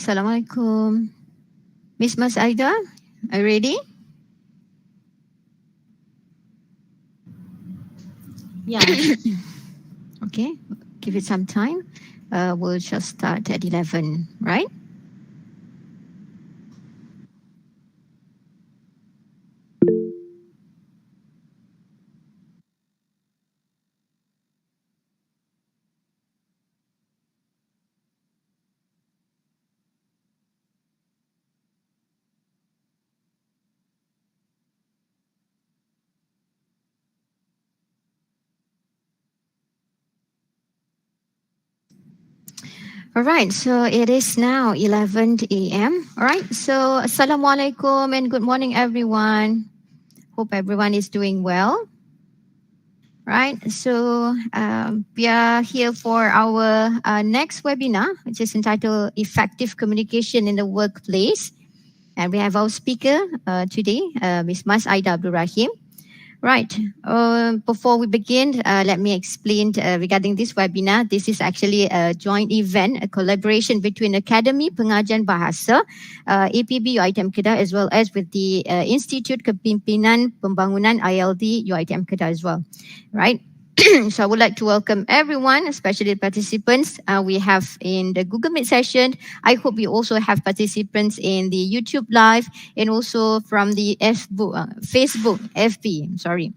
Assalamualaikum. Mas Aida, are you ready? Yeah. Okay, give it some time. We'll just start at 11, right? All right, so it is now 11 a.m. All right, so Assalamualaikum and good morning, everyone. Hope everyone is doing well. Right, so we are here for our next webinar, which is entitled Effective Communication in the Workplace. And we have our speaker today, Ms. Aida Rahim. Right. Before we begin, let me explain regarding this webinar. This is actually a joint event, a collaboration between Akademi Pengajian Bahasa, APB UiTM Kedah, as well as with the Institut Kepimpinan Pembangunan ILD UiTM Kedah as well. Right. So I would like to welcome everyone, especially the participants we have in the Google Meet session. I hope we also have participants in the YouTube Live and also from the Facebook, FB, sorry.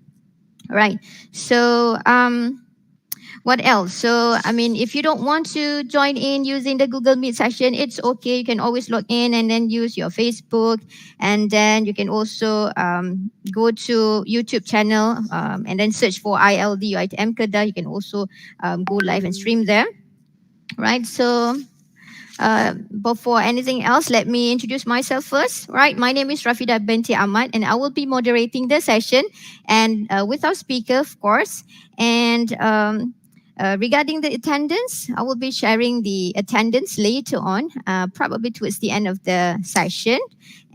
All right. So what else? So, I mean, if you don't want to join in using the Google Meet session, it's okay. You can always log in and then use your Facebook. And then you can also go to YouTube channel and then search for ILD UiTM Kedah. You can also go live and stream there. Right. So before anything else, let me introduce myself first. Right, my name is Rafidah binti Amat, and I will be moderating the session, and with our speaker, of course. And regarding the attendance, I will be sharing the attendance later on, probably towards the end of the session.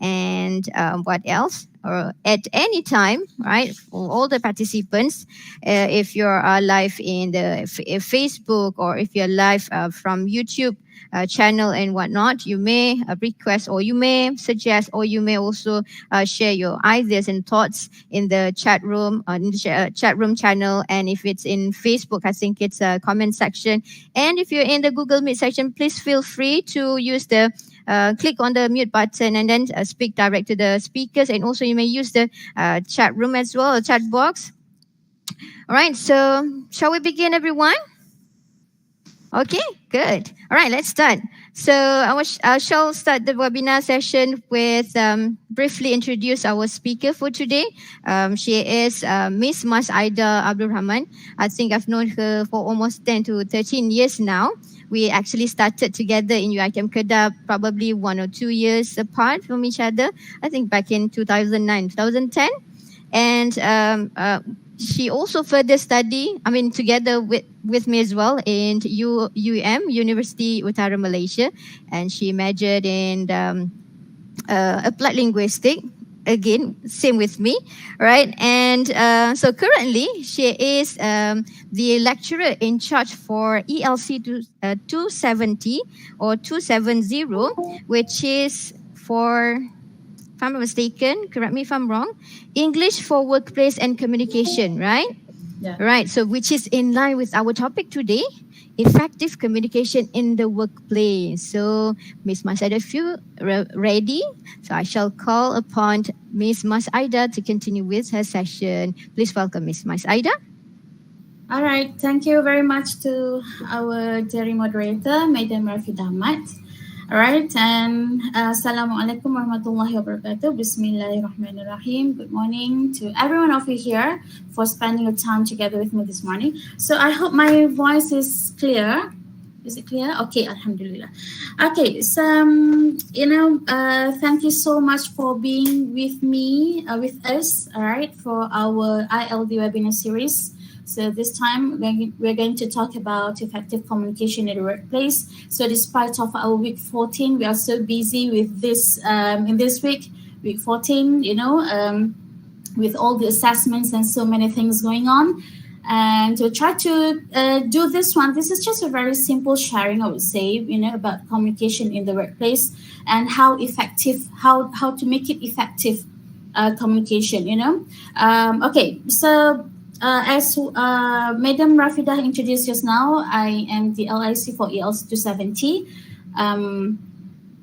And what else? Or at any time, right? For all the participants, if you're live in the Facebook or if you're live from YouTube channel and whatnot, you may request or you may suggest or you may also share your ideas and thoughts in the chat room, in the chat room channel. And if it's in Facebook, I think it's a comment section. And if you're in the Google Meet section, please feel free to use the click on the mute button and then speak direct to the speakers. And also you may use the chat room as well, a chat box. All right, so shall we begin, everyone? Okay, good. All right, let's start. So I shall start the webinar session with briefly introduce our speaker for today. She is Miss Aida Abdul Rahman. I think I've known her for almost 10 to 13 years now. We actually started together in UiTM Kedah probably 1 or 2 years apart from each other. I think back in 2009, 2010. And she also further study, together with me as well in University Utara Malaysia. And she majored in applied linguistics. Again, same with me, right? And so currently she is the lecturer in charge for ELC 270 or 270, which is for, if I'm not mistaken, correct me if I'm wrong, English for Workplace and Communication, right? Yeah. Right, so which is in line with our topic today, effective communication in the workplace. So Ms. Aida, if you're ready, so I shall call upon Ms. Aida to continue with her session. Please welcome Ms. Aida. All right, thank you very much to our dear moderator, Madam Rafidah Amat. All right, and Assalamualaikum warahmatullahi wabarakatuh. Bismillahirrahmanirrahim. Good morning to everyone of you here for spending your time together with me this morning. So I hope my voice is clear. Is it clear? Okay, Alhamdulillah. Okay, so, thank you so much for being with me, with us, all right, for our ILD webinar series. So this time we're going to talk about effective communication in the workplace. So despite of our week 14, we are so busy with this in this week 14, with all the assessments and so many things going on. And to try to do this one, this is just a very simple sharing, I would say, about communication in the workplace and how to make it effective communication, Okay, so as Madam Rafidah introduced just now, I am the LIC for ELC 270.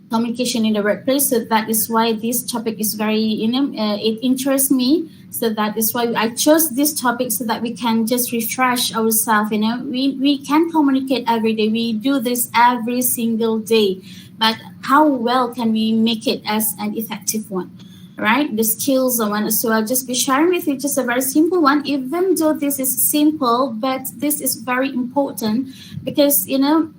Communication in the workplace. So that is why this topic is very, it interests me. So that is why I chose this topic so that we can just refresh ourselves. We can communicate every day. We do this every single day. But how well can we make it as an effective one? Right, the skills I want. So I'll just be sharing with you just a very simple one, even though this is simple, but this is very important because,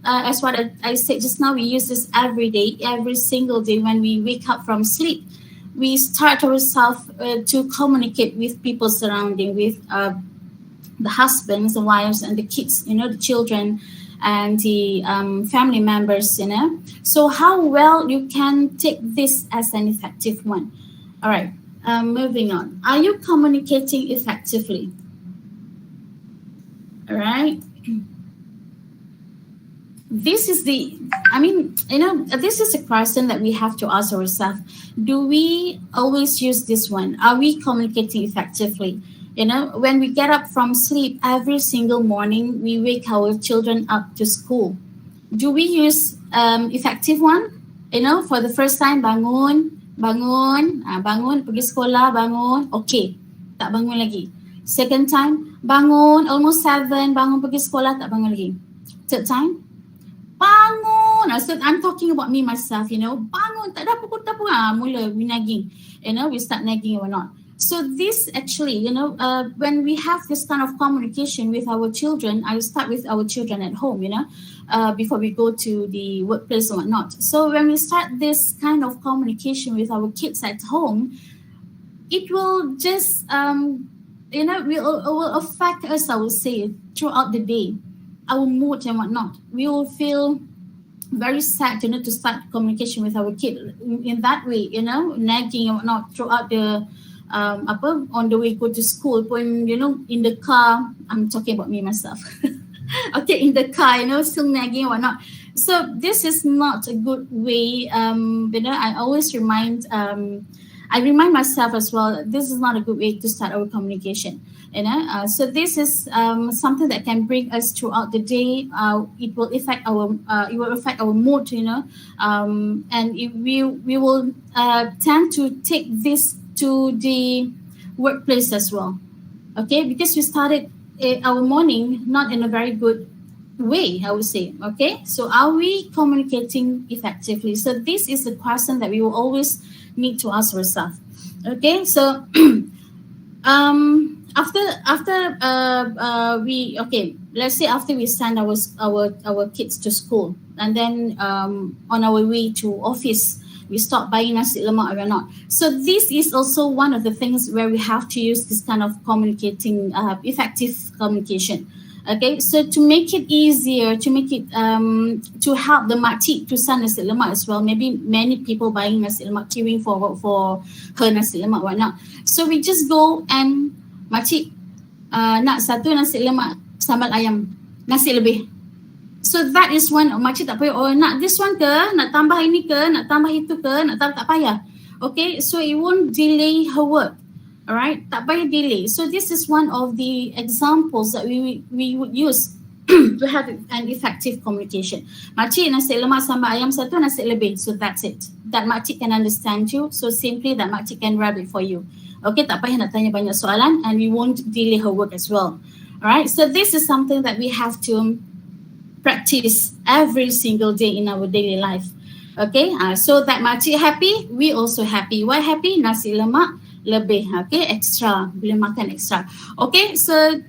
as what I said just now, we use this every day, every single day when we wake up from sleep. We start ourselves to communicate with people surrounding, with the husbands, the wives, and the kids, the children, and the family members, So how well you can take this as an effective one. All right, moving on. Are you communicating effectively? All right. This is this is a question that we have to ask ourselves. Do we always use this one? Are we communicating effectively? When we get up from sleep every single morning, we wake our children up to school. Do we use effective one? For the first time, bangun pergi sekolah, bangun, okay, tak bangun lagi. Second time, bangun almost 7, bangun pergi sekolah, tak bangun lagi. Third time, bangun. So I'm talking about me myself, bangun, tak ada pukul, mula we nagging, we start nagging or not. So this actually, when we have this kind of communication with our children, I start with our children at home, before we go to the workplace or whatnot. So when we start this kind of communication with our kids at home, it will just, will affect us, I would say, throughout the day, our mood and whatnot. We will feel very sad, to start communication with our kid in that way, nagging and whatnot throughout the on the way go to school, in the car. I'm talking about me myself. Okay, in the car, still nagging or whatnot. So this is not a good way. I always remind myself as well. This is not a good way to start our communication. So this is something that can bring us throughout the day. It will affect our mood. And we will tend to take this to the workplace as well. Okay, because we started our morning not in a very good way, I would say. Okay, so are we communicating effectively? So this is the question that we will always need to ask ourselves. Okay, so let's say after we send our kids to school, and then on our way to office, we stop buying nasi lemak or not. So this is also one of the things where we have to use this kind of communicating, effective communication. Okay, so to make it easier, to make it to help the makcik to send nasi lemak as well. Maybe many people buying nasi lemak, queuing for her nasi lemak, whatnot. So we just go and makcik nak satu nasi lemak sambal ayam, nasi lebih. So that is one. Makcik tak payah, nak this one ke, nak tambah ini ke, nak tambah itu ke, nak tambah, tak payah. Okay, so it won't delay her work. Alright, tak payah delay. So this is one of the examples that we would use to have an effective communication. Makcik nasi lemak sambal ayam satu, nasi lebih. So that's it. That makcik can understand you. So simply that makcik can wrap it for you. Okay, tak payah nak tanya banyak soalan, and we won't delay her work as well. Alright, so this is something that we have to practice every single day in our daily life. Okay, so that makcik happy, we also happy. Why happy? Nasi lemak lebih, okay, extra, boleh makan extra. Okay, so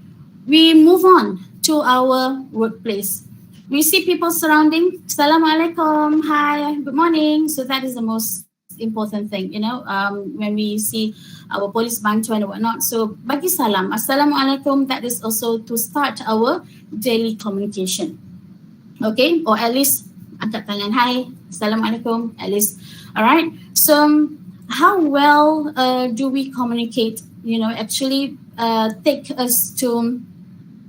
we move on to our workplace. We see people surrounding. Assalamualaikum, hi, good morning. So that is the most important thing, when we see our police bantuan and whatnot. So bagi salam, Assalamualaikum, that is also to start our daily communication. Okay, or at least angkat tangan, hi, Assalamualaikum, at least. All right, so how well do we communicate, actually take us to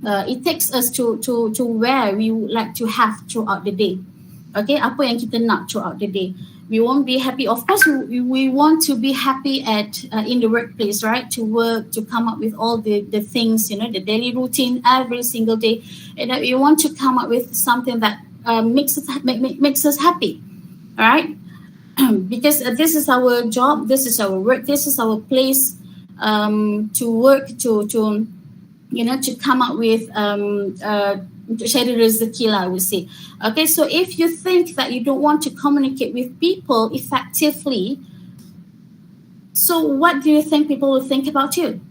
it takes us to where we would like to have throughout the day. Okay, apa yang kita nak throughout the day. We won't be happy. Of course, we want to be happy at in the workplace, right? To work, to come up with all the things, you know, the daily routine every single day. And we want to come up with something that makes us happy, all right? Because this is our job, this is our work, this is our place to work, to you know, to come up with untuk cari rezeki lah, I would say. Okay, so if you think that you don't want to communicate with people effectively, so what do you think people will think about you?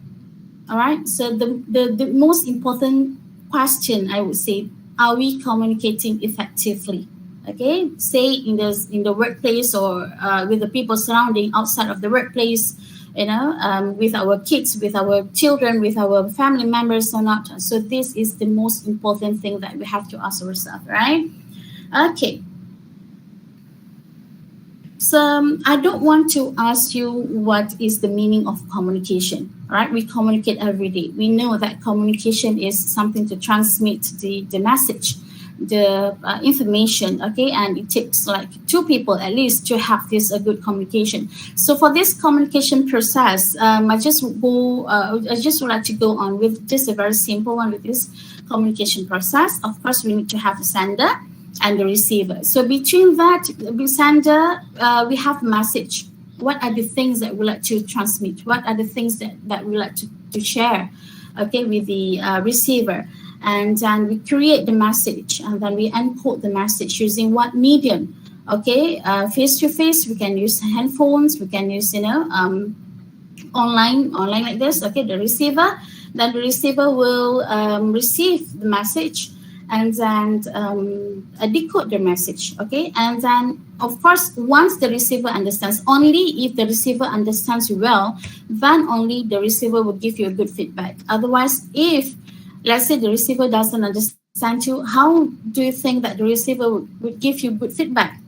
All right, so the most important question, I would say, are we communicating effectively? Okay, say in the workplace or with the people surrounding outside of the workplace, you know, with our kids, with our children, with our family members or not. So this is the most important thing that we have to ask ourselves, right? Okay. So I don't want to ask you what is the meaning of communication, right? We communicate every day. We know that communication is something to transmit the message, the information, okay, and it takes like two people at least to have this good communication. So for this communication process, I just would like to go on with just a very simple one with this communication process. Of course, we need to have the sender and the receiver. So between that, the sender, we have message. What are the things that we like to transmit? What are the things that we like to share, okay, with the receiver? And then we create the message, and then we encode the message using what medium? Okay, face to face. We can use handphones. We can use, you know, online like this. Okay, the receiver. Then the receiver will receive the message, and then decode the message. Okay, and then of course, once the receiver understands, only if the receiver understands well, then only the receiver will give you a good feedback. Otherwise, if let's say the receiver doesn't understand you, how do you think that the receiver would give you good feedback?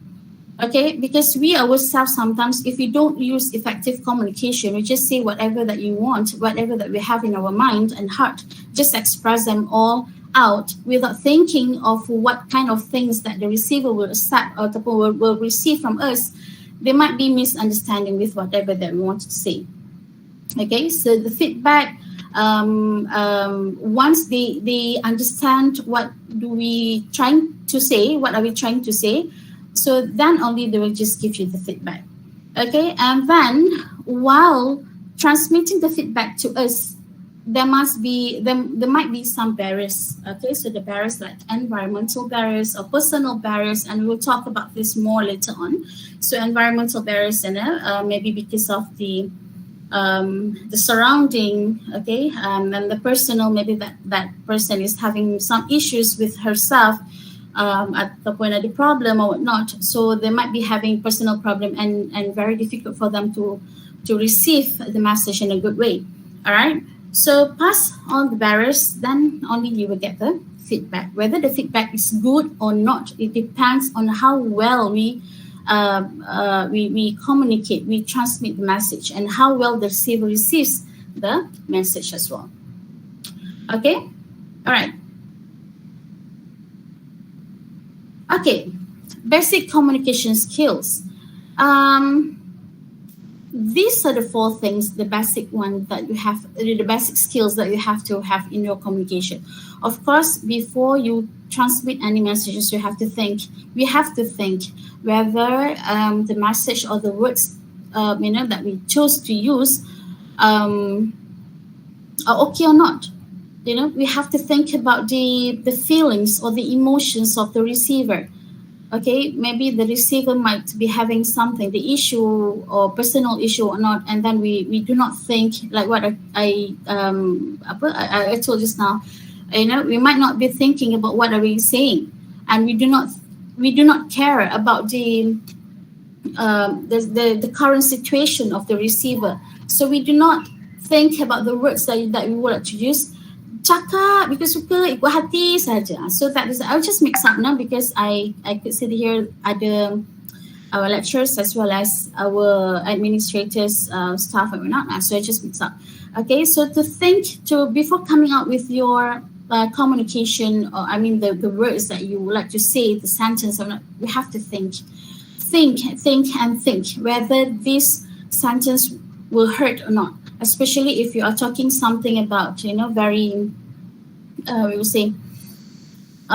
Okay, because we ourselves sometimes, if we don't use effective communication, we just say whatever that you want, whatever that we have in our mind and heart, just express them all out without thinking of what kind of things that the receiver will accept or will receive from us. There might be misunderstanding with whatever that we want to say. Okay, so the feedback, once they understand what do we trying to say, what are we trying to say, so then only they will just give you the feedback. Okay, and then while transmitting the feedback to us, there might be some barriers. Okay, so the barriers like environmental barriers or personal barriers, and we'll talk about this more later on. So environmental barriers, maybe because of the surrounding, okay, and the personal, maybe that person is having some issues with herself at the point of the problem or whatnot. So they might be having personal problem and very difficult for them to receive the message in a good way. All right. So pass all the barriers, then only you will get the feedback. Whether the feedback is good or not, it depends on how well we communicate, we transmit the message, and how well the receiver receives the message as well. Okay, all right. Okay, basic communication skills. These are the four things, the basic one that you have, the basic skills that you have to have in your communication. Of course, before you transmit any messages, we have to think whether the message or the words that we chose to use are okay or not. We have to think about the feelings or the emotions of the receiver. Okay, maybe the receiver might be having something, the issue or personal issue or not, and then we do not think like what I told just now. We might not be thinking about what are we saying, and we do not care about the current situation of the receiver. So we do not think about the words that we would like to use. Cakap because suka ikut hati saja. So that is, I'll just mix up now because I could see here ada our lecturers as well as our administrators, staff and whatnot. So I just mix up. Okay, so before coming out with your communication, or I mean the words that you would like to say, the sentence or not, you have to think whether this sentence will hurt or not, especially if you are talking something about, very, we will say,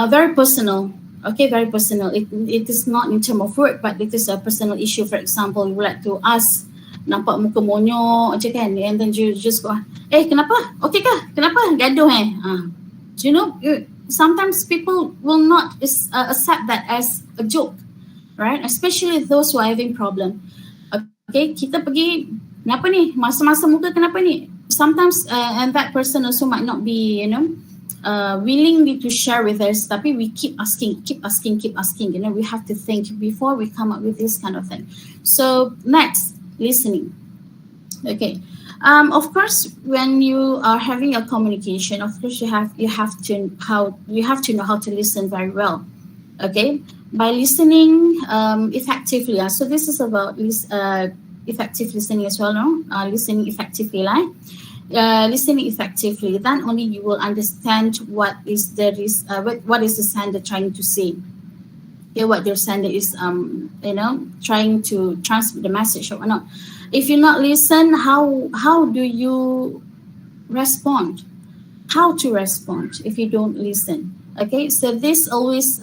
very personal. Okay, very personal. It is not in terms of work, but it is a personal issue. For example, you would like to ask, nampak muka monyok je kan, and then you just go, kenapa? Okay ke? Kenapa? Gaduh sometimes people will not accept that as a joke, right? Especially those who are having problem. Okay, kita pergi, kenapa ni? Masa-masa muka kenapa ni? Sometimes, and that person also might not be, willingly to share with us, tapi we keep asking. We have to think before we come up with this kind of thing. So next, listening. Okay, of course, when you are having a communication, of course you have to know how to listen very well. Okay, by listening effectively. So this is about effective listening as well, no? Listening effectively, like. Listening effectively, then only you will understand what is the sender trying to say. Okay, what their sender is trying to transmit the message or not. If you not listen, how do you respond? How to respond if you don't listen? Okay, so this always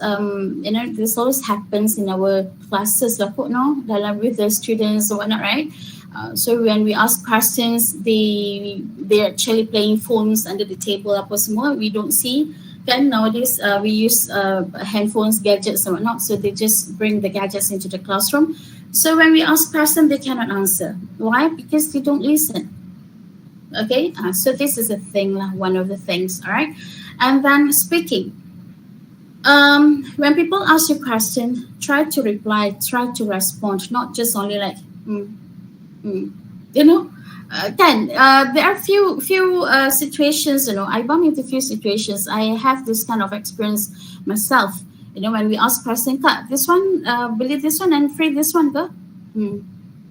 this always happens in our classes lah, with the students or whatnot, right? So when we ask questions, they're actually playing phones under the table, apa semua. We don't see. Then nowadays we use handphones, gadgets and whatnot. So they just bring the gadgets into the classroom. So when we ask questions, they cannot answer. Why? Because they don't listen. Okay, so this is a thing, one of the things. All right, and then speaking. When people ask you a question, try to reply, try to respond, not just only like. There are few situations, I bump into few situations. I have this kind of experience myself. When we ask person, Kak, this one, beli this one and free this one ke?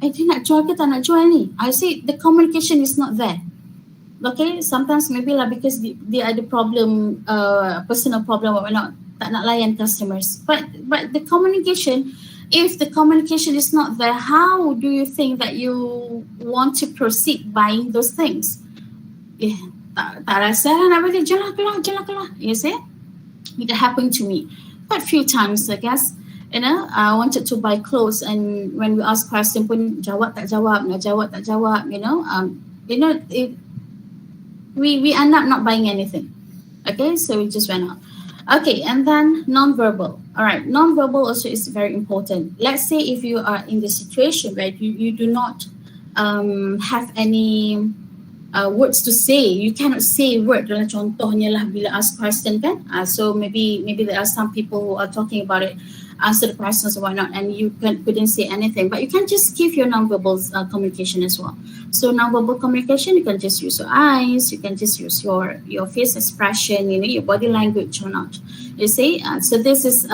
Dia nak jual ke tak nak jual ni? I see the communication is not there. Okay, sometimes maybe because they are the problem, personal problem or not, tak nak layan customers. But the communication, if the communication is not there, how do you think that you want to proceed buying those things? Tak rasa lah nak beli, je lah keluar. You see? It happened to me quite a few times, I guess. I wanted to buy clothes, and when we ask question pun jawab tak jawab, we end up not buying anything. Okay, so we just went out. Okay, and then non-verbal. All right, non-verbal also is very important. Let's say if you are in the situation where you do not have any words to say, you cannot say word. Contohnya lah bila ask question kan. So maybe there are some people who are talking about it, answer the questions or whatnot, and you couldn't say anything. But you can just give your non-verbal communication as well. So non-verbal communication, you can just use your eyes, you can just use your face expression, your body language or not. You see, so this is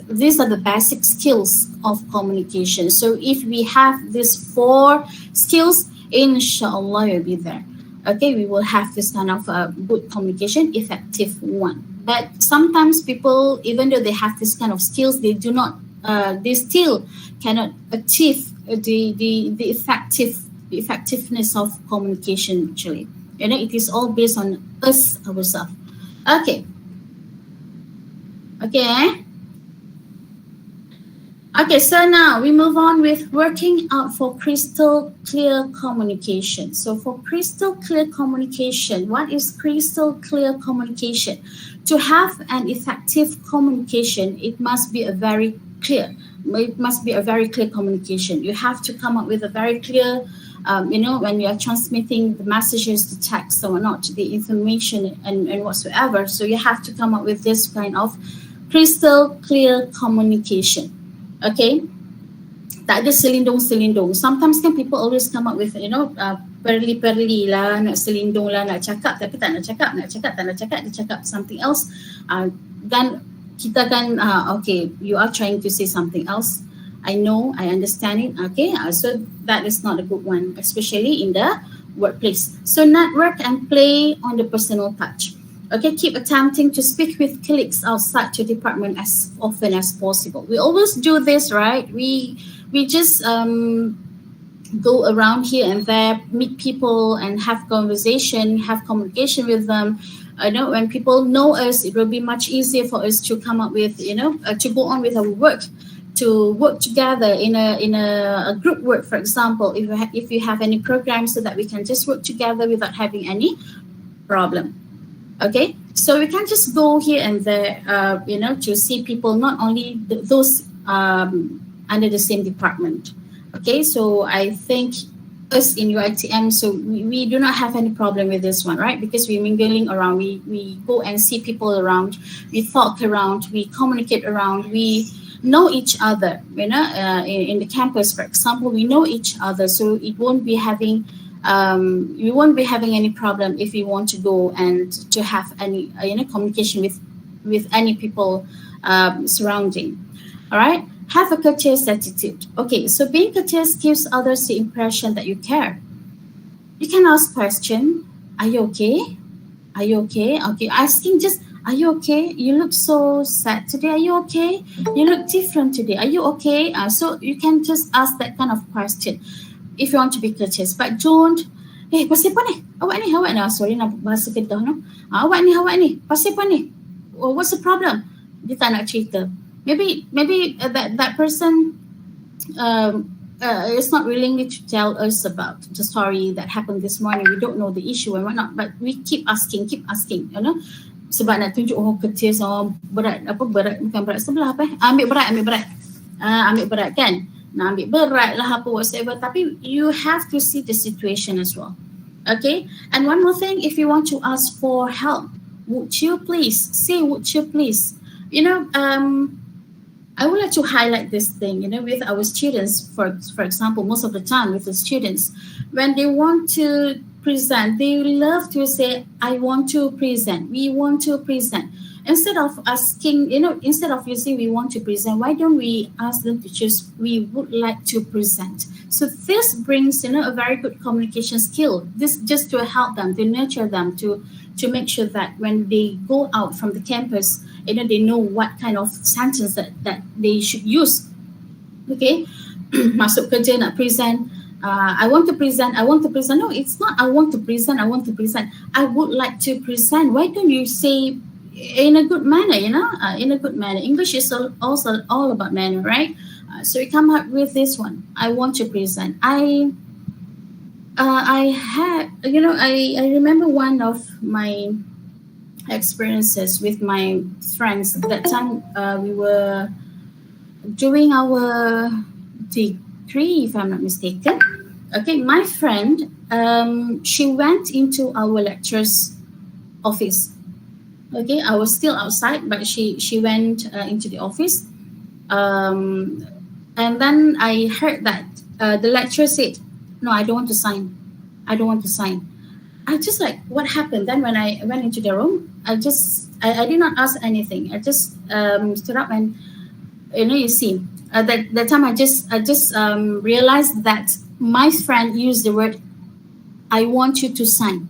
these are the basic skills of communication. So if we have these 4 skills, inshallah you'll be there. Okay, we will have this kind of good communication, effective one. But sometimes people, even though they have this kind of skills, they do not, they still cannot achieve the effectiveness of communication. Actually, it is all based on us ourselves. Okay. Okay, so now we move on with working out for crystal clear communication. So for crystal clear communication, what is crystal clear communication? To have an effective communication, it must be a very clear communication. You have to come up with a very clear, when you are transmitting the messages, the text or not, the information and whatsoever. So you have to come up with this kind of crystal clear communication. Okay, tak ada selindung-selindung. Sometimes kan people always come up with perli-perli lah, nak selindung lah, nak cakap tapi tak nak cakap, dia cakap something else. Dan kita kan, okay, you are trying to say something else. I know, I understand it. Okay, so that is not a good one, especially in the workplace. So network and play on the personal touch. Okay, keep attempting to speak with colleagues outside your department as often as possible. We always do this, right? We just go around here and there, meet people and have conversation, have communication with them. I know when people know us, it will be much easier for us to come up with, to go on with our work, to work together in a group work, for example. If you have any programs, so that we can just work together without having any problem. Okay, so we can't just go here and there, to see people, not only those under the same department. Okay, so I think us in UiTM, so we do not have any problem with this one, right? Because we're mingling around, we go and see people around, we talk around, we communicate around, we know each other, in the campus, for example, we know each other, so it won't be having we won't be having any problem if we want to go and to have any communication with any people surrounding. All right, have a courteous attitude. Okay, so being courteous gives others the impression that you care. You can ask question. Are you okay? Are you okay? Okay, asking just, are you okay? You look so sad today. Are you okay? You look different today. Are you okay? So you can just ask that kind of question if you want to be courteous, but don't, pasal apa ni? Awak ni, sorry nak bahasa Kedah no. Awak ni, pasal apa ni? What's the problem? Dia tak nak cerita. Maybe that person is not willing to tell us about the story that happened this morning. We don't know the issue and whatnot, but we keep asking, sebab nak tunjuk courteous, berat bukan berat sebelah ambil berat kan. Nak ambil berat lah apa whatsoever, tapi you have to see the situation as well. Okay, and one more thing, if you want to ask for help, would you please say, would you please, I would like to highlight this thing, with our students, for example, most of the time with the students, when they want to present, they love to say, I want to present, we want to present. Instead of asking, instead of using we want to present, why don't we ask them to choose we would like to present? So this brings, a very good communication skill. This just to help them, to nurture them, to make sure that when they go out from the campus, they know what kind of sentence that they should use. Okay, masuk kerja nak present. I want to present. No, it's not I want to present. I would like to present. Why don't you say in a good manner, in a good manner? English is also all about manner, right? So you come up with this one. I want to present. I remember one of my experiences with my friends. That time we were doing our degree, if I'm not mistaken. Okay, my friend, she went into our lecturer's office. Okay, I was still outside, but she went into the office. And then I heard that the lecturer said, no, I don't want to sign. I just like, what happened? Then when I went into the room, I did not ask anything. I just stood up and, you see, that time I just realized that my friend used the word, I want you to sign.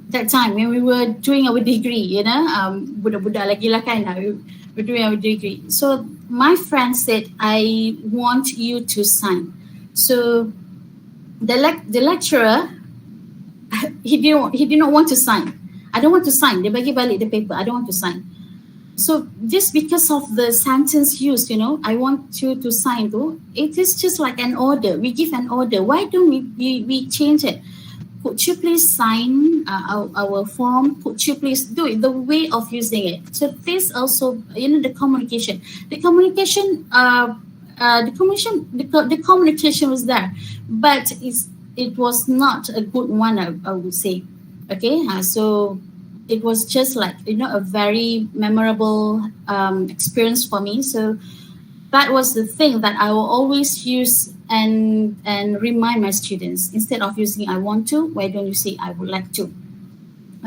That time when we were doing our degree, budak-budak lagi lah kan, we were doing our degree. So my friend said, I want you to sign. So the lecturer, he did not want to sign. I don't want to sign. Dia bagi balik the paper. I don't want to sign. So just because of the sentence used, I want you to sign though, it is just like an order. We give an order. Why don't we change it? Could you please sign our form? Could you please do it? The way of using it. So this also, the communication. The communication was there, but it was not a good one, I would say. Okay, so it was just like, a very memorable experience for me. So that was the thing that I will always use and remind my students. Instead of using I want to, why don't you say I would like to?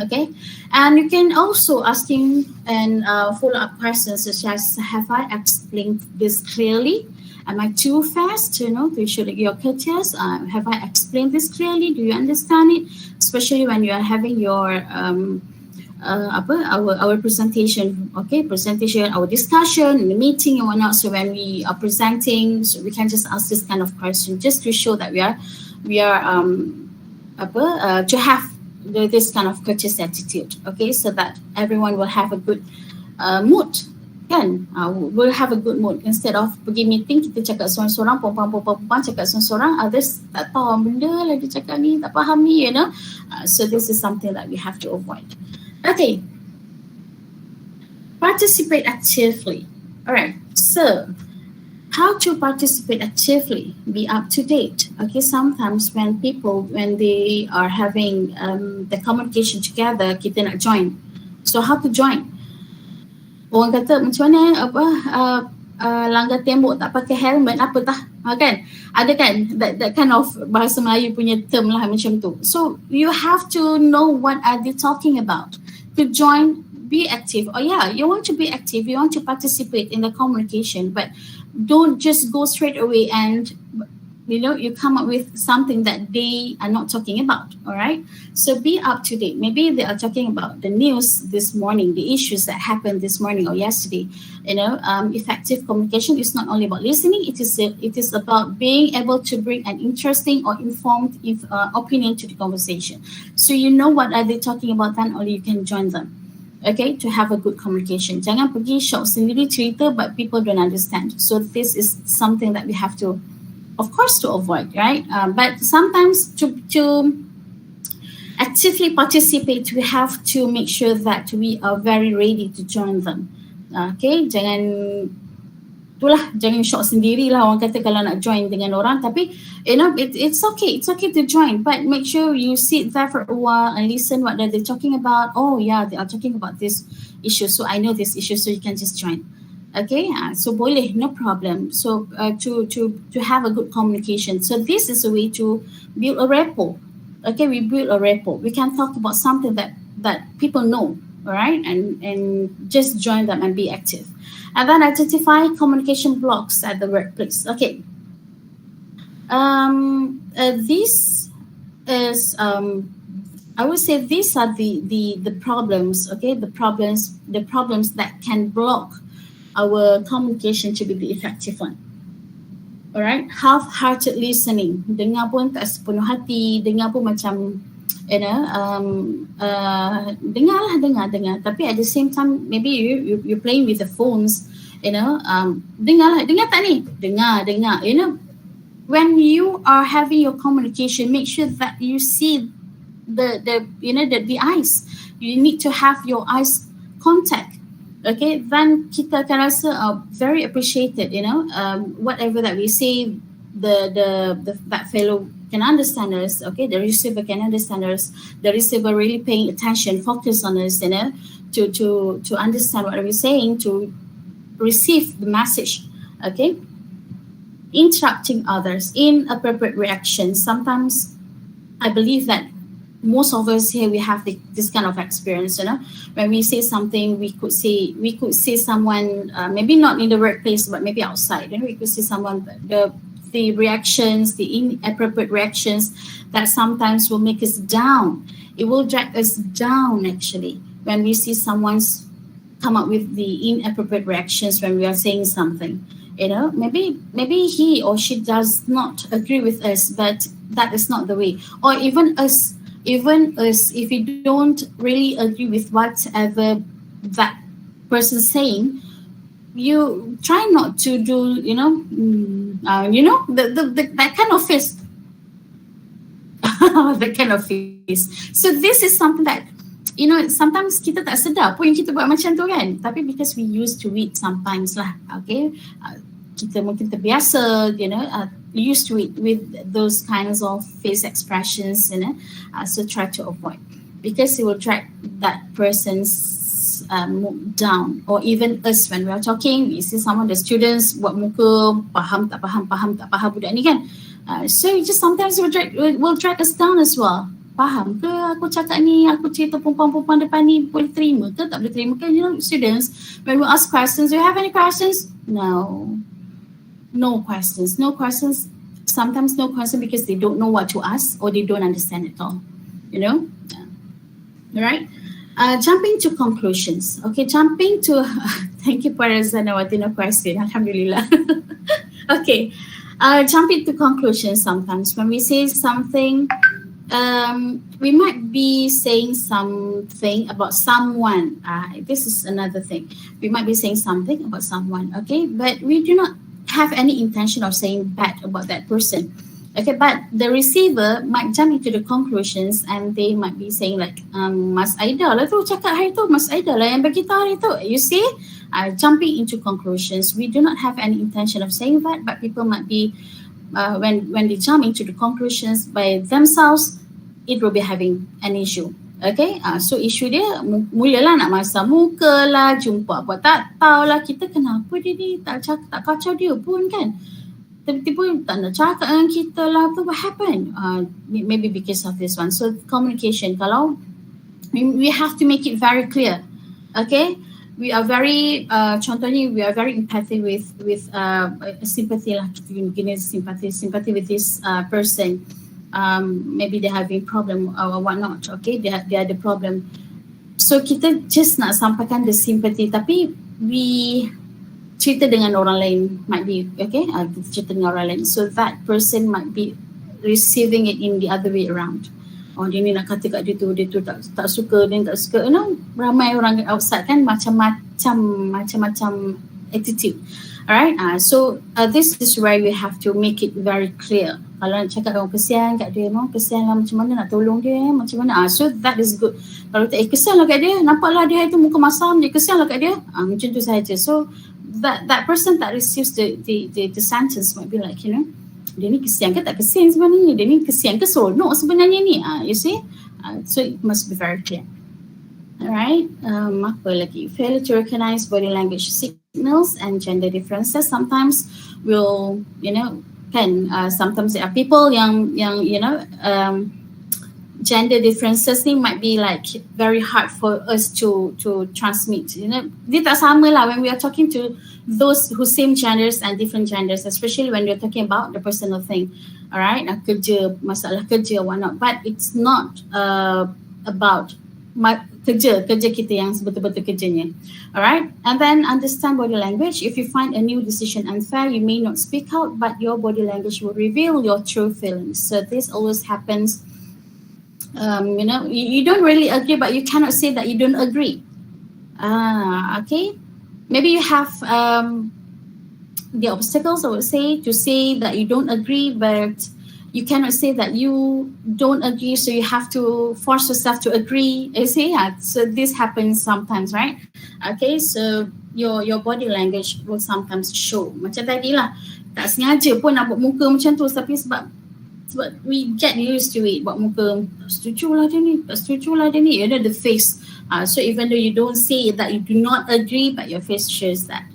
Okay, and you can also asking and follow-up questions such as, have I explained this clearly? Am I too fast, to show that you're courteous? Have I explained this clearly? Do you understand it? Especially when you are having your our presentation, okay, our discussion in the meeting and whatnot. So when we are presenting, so we can just ask this kind of question just to show that we are to have this kind of courteous attitude, okay, so that everyone will have a good mood. Kan, we'll have a good mood instead of pergi meeting kita cakap seorang-seorang, perempuan cakap seorang-seorang, others tak tahu benda lah dia cakap ni, tak faham ni, you know. So this is something that we have to avoid. Okay, participate actively. All right, so how to participate actively, be up to date. Okay, sometimes when they are having the communication together, kita nak join. So how to join? Orang kata macam mana langgar tembok tak pakai helmet apa tah, kan? Ada kan that kind of bahasa Melayu punya term lah macam tu. So you have to know what are they talking about to join. Be active. Oh yeah, you want to be active, you want to participate in the communication, but don't just go straight away and you come up with something that they are not talking about. All right, so be up to date. Maybe they are talking about the news this morning, the issues that happened this morning or yesterday. Effective communication is not only about listening, it is about being able to bring an interesting or informed opinion to the conversation. So you know what are they talking about then, or you can join them. Okay, to have a good communication. Jangan pergi shock sendiri cerita but people don't understand. So this is something that we have to, of course, to avoid, right? But sometimes to actively participate, we have to make sure that we are very ready to join them. Okay, jangan shock sendiri lah orang kata kalau nak join dengan orang, tapi it's okay to join, but make sure you sit there for a while and listen what are they talking about. Oh yeah, they are talking about this issue, so I know this issue, so you can just join. Okay, so boleh, no problem. So to have a good communication. So this is a way to build a rapport. Okay, we build a rapport. We can talk about something that people know, all right, and just join them and be active. And then identify communication blocks at the workplace. Okay, this is I would say these are the problems. Okay, the problems that can block our communication to be the effective one. Alright, half-hearted listening. Dengar pun tak sepenuh hati, dengar pun macam dengar. Tapi at the same time, maybe you're playing with the phones. Dengar tak ni? Dengar. When you are having your communication, make sure that you see the eyes. You need to have your eyes contact. Okay, then kita akan rasa very appreciated. Whatever that we say, that fellow can understand us. Okay, the receiver can understand us. The receiver really paying attention, focus on us. To understand what we're saying, to receive the message. Okay, interrupting others, inappropriate reactions. Sometimes I believe that most of us here, we have this kind of experience. When we say something, we could say someone, maybe not in the workplace, but maybe outside. We could say someone, the reactions, the inappropriate reactions that sometimes will make us down. It will drag us down actually when we see someone's come up with the inappropriate reactions when we are saying something. Maybe he or she does not agree with us, but that is not the way. Or even us, if we don't really agree with whatever that person's saying, you try not to do, that kind of face. That kind of face. So this is something that, sometimes kita tak sedar pun kita buat macam tu kan. Tapi because we used to it sometimes lah, okay. Kita mungkin terbiasa, used to it with those kinds of face expressions, so try to avoid, because it will drag that person's mood down. Or even us, when we are talking, we see someone, the students buat muka faham tak faham budak ni kan. So just sometimes will drag us down as well. Faham ke aku cakap ni, aku cerita perempuan-perempuan depan ni, boleh terima ke tak boleh terima ke? Students, when we ask questions, do you have any questions? No questions. Sometimes no question because they don't know what to ask or they don't understand at all. Right? Jumping to conclusions. Okay, jumping to, thank you for Zanawati, no question, alhamdulillah. Okay, jumping to conclusions sometimes. When we say something, we might be saying something about someone. This is another thing. We might be saying something about someone, okay? But we do not have any intention of saying bad about that person. Okay, but the receiver might jump into the conclusions and they might be saying like, Mas Aida lah tu cakap hari tu, Mas Aida lah yang bagi tahu hari tu. You see, jumping into conclusions. We do not have any intention of saying that, but people might be, when they jump into the conclusions by themselves, it will be having an issue. Okay, so isu dia mulalah nak masam muka lah, jumpa apa tak tahu lah, kita kenapa dia ni tak kacau dia pun kan. Tiba-tiba tak nak cakap dengan kita lah, what happened? Maybe because of this one. So communication, kalau we have to make it very clear, okay? We are very, contohnya we are very empathic with sympathy lah, kita sympathy with this person. Maybe they're having problem or whatnot, okay? They are the problem. So kita just nak sampaikan the sympathy, tapi we cerita dengan orang lain might be, okay, cerita dengan orang lain, so that person might be receiving it in the other way around. Oh, dia ni nak kata kat dia tu tak suka, dia tak suka, you know, ramai orang outside kan macam-macam attitude. Alright, so this is where we have to make it very clear. Kalau nak cakap orang kesian kat dia, kesian lah, macam mana nak tolong dia, macam mana, so that is good. Kalau tak, kesian lah kat dia, nampaklah dia itu muka masam, dia kesian lah kat dia, macam tu sahaja. So that person that receives the sentence might be like, you know, dia ni kesian ke tak kesian sebenarnya, dia ni kesian ke seronok sebenarnya ni, you see, so it must be very clear. Alright, apa lagi? Failure to recognize body language signals and gender differences. Sometimes we'll, you know, sometimes there are people yang you know, gender differences ni might be like very hard for us to transmit. You know, dia tak sama lah when we are talking to those who same genders and different genders, especially when we're talking about the personal thing. Alright, kerja, masalah kerja, whatnot. But it's not about kerja kita yang betul-betul kerjanya. Alright, and then understand body language. If you find a new decision unfair, you may not speak out, but your body language will reveal your true feelings. So this always happens. You know, you don't really agree, but you cannot say that you don't agree. Okay, maybe you have the obstacles, I would say, to say that you don't agree, but you cannot say that you don't agree, so you have to force yourself to agree. You see, so this happens sometimes, right? Okay, so your body language will sometimes show. Macam tadi lah, tak sengaja pun nak buat muka macam tu, tapi sebab we get used to it, buat muka tak setuju lah dia ni, you know, the face. So even though you don't say that you do not agree, but your face shows that.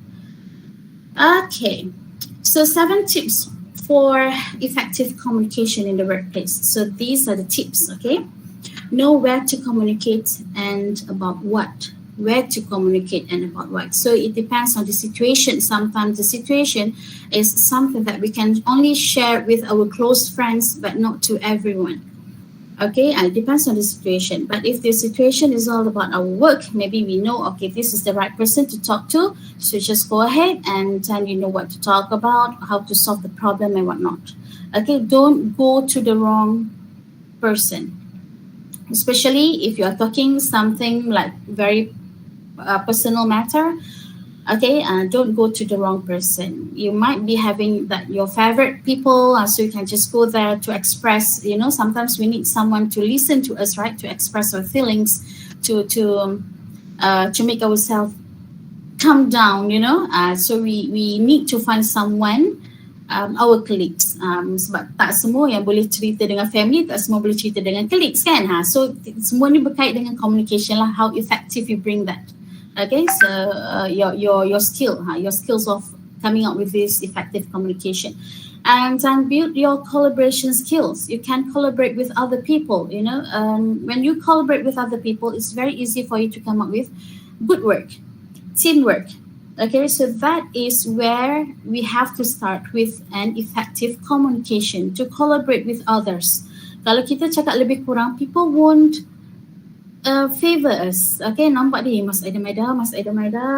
Okay, so 7 tips for effective communication in the workplace. So these are the tips, okay? Know where to communicate and about what. Where to communicate and about what. So it depends on the situation. Sometimes the situation is something that we can only share with our close friends, but not to everyone. Okay, it depends on the situation. But if the situation is all about our work, maybe we know, okay, this is the right person to talk to. So just go ahead and then you know what to talk about, how to solve the problem and whatnot. Okay, don't go to the wrong person. Especially if you are talking something like very personal matter. Okay, don't go to the wrong person. You might be having that your favorite people, so you can just go there to express. You know, sometimes we need someone to listen to us, right? To express our feelings, to make ourselves calm down. You know, so we need to find someone, our colleagues. Sebab tak semua yang boleh cerita dengan family, tak semua boleh cerita dengan colleagues kan. So semua ni berkait dengan communication lah. How effective you bring that. Okay, so your skills of coming up with this effective communication, and then build your collaboration skills. You can collaborate with other people. You know, when you collaborate with other people, it's very easy for you to come up with good work, teamwork. Okay, so that is where we have to start with an effective communication to collaborate with others. Kalau kita cakap lebih kurang, people won't favor us. Okay, nampak dia Mas Aida,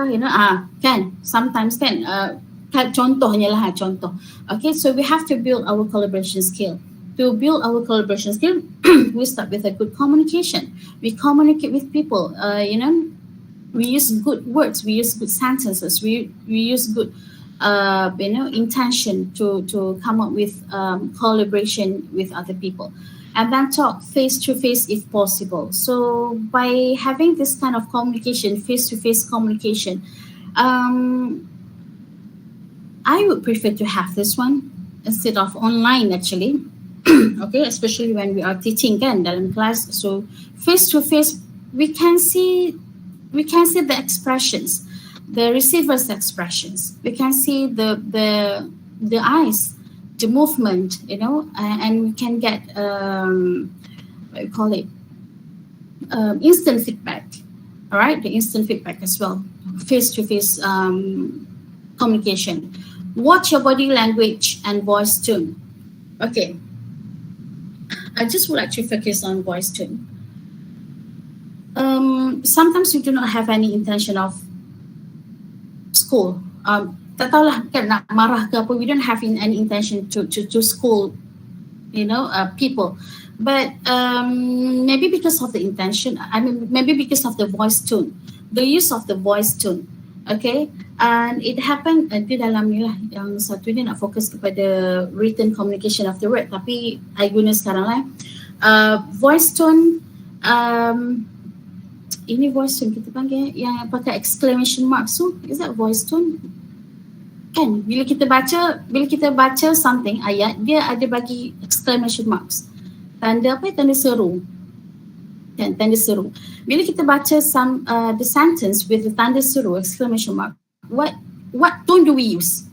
you know, kan sometimes kan contohnya lah, contoh. Okay, so we have to build our collaboration skill. To build our collaboration skill, we start with a good communication. We communicate with people. You know, we use good words, we use good sentences, we use good you know, intention to come up with collaboration with other people, and then talk face to face if possible. So by having this kind of communication, face to face communication, I would prefer to have this one instead of online actually. Okay, especially when we are teaching kan dalam class. So face to face, we can see the expressions, the receiver's expressions. We can see the eyes, the movement, you know, and we can get what you call it, instant feedback. All right, the instant feedback as well, face to face communication. Watch your body language and voice tone. Okay, I just would like to focus on voice tone. Sometimes we do not have any intention of school. Tak tahulah kan nak marah ke apa. We don't have any intention to school, you know, people. But maybe because of the intention, I mean, maybe because of the voice tone, the use of the voice tone. Okay, and it happened di dalam ni lah, yang satu ni nak fokus kepada written communication of the word, tapi I guna sekarang lah. Voice tone, ini voice tone kita panggil yang pakai exclamation mark. So is that voice tone? Kan bila kita baca something, ayat, dia ada bagi exclamation marks, tanda apa? Tanda seru. Dan tanda seru. Bila kita baca the sentence with the tanda seru, exclamation mark, what tone do we use?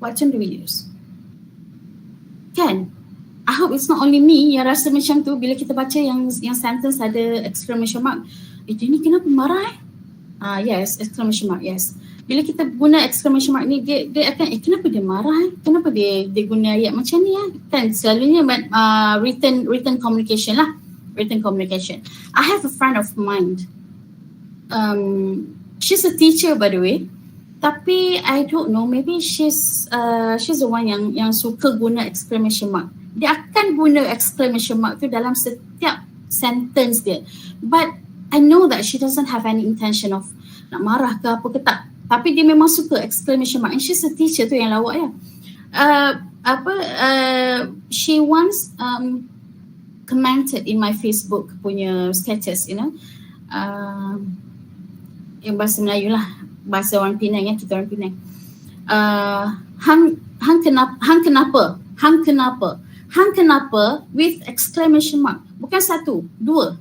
What tone do we use? Kan? I hope it's not only me yang rasa macam tu bila kita baca yang sentence ada exclamation mark. Ini kenapa marah? Yes, exclamation mark, yes. Bila kita guna exclamation mark ni, dia akan kenapa dia marah? Kenapa dia guna ayat macam ni Kan selalunya written communication lah. Written communication. I have a friend of mine. She's a teacher by the way. Tapi I don't know, maybe she's the one yang suka guna exclamation mark. Dia akan guna exclamation mark tu dalam setiap sentence dia. But I know that she doesn't have any intention of nak marah ke apa ke tak. Tapi dia memang suka exclamation mark. And she's a teacher tu yang lawak ya. She once commented in my Facebook punya status, you know, yang bahasa Melayu lah, bahasa orang Penang ya, kita orang Penang. Hang kenapa with exclamation mark, bukan satu, dua.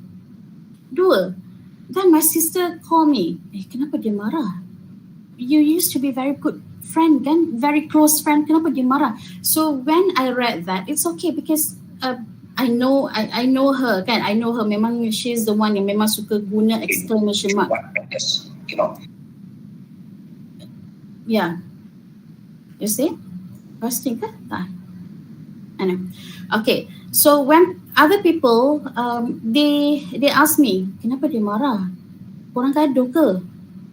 Then my sister call me, kenapa dia marah? You used to be very good friend kan, very close friend, kenapa dia marah? So when I read that, it's okay because I know her kan. I know her, memang she's the one yang memang suka guna exclamation mark. Yes, you know. Yeah. You see? Question ke? Tak. I know. Okay. So when other people they ask me, kenapa dia marah? Korang gaduh ke?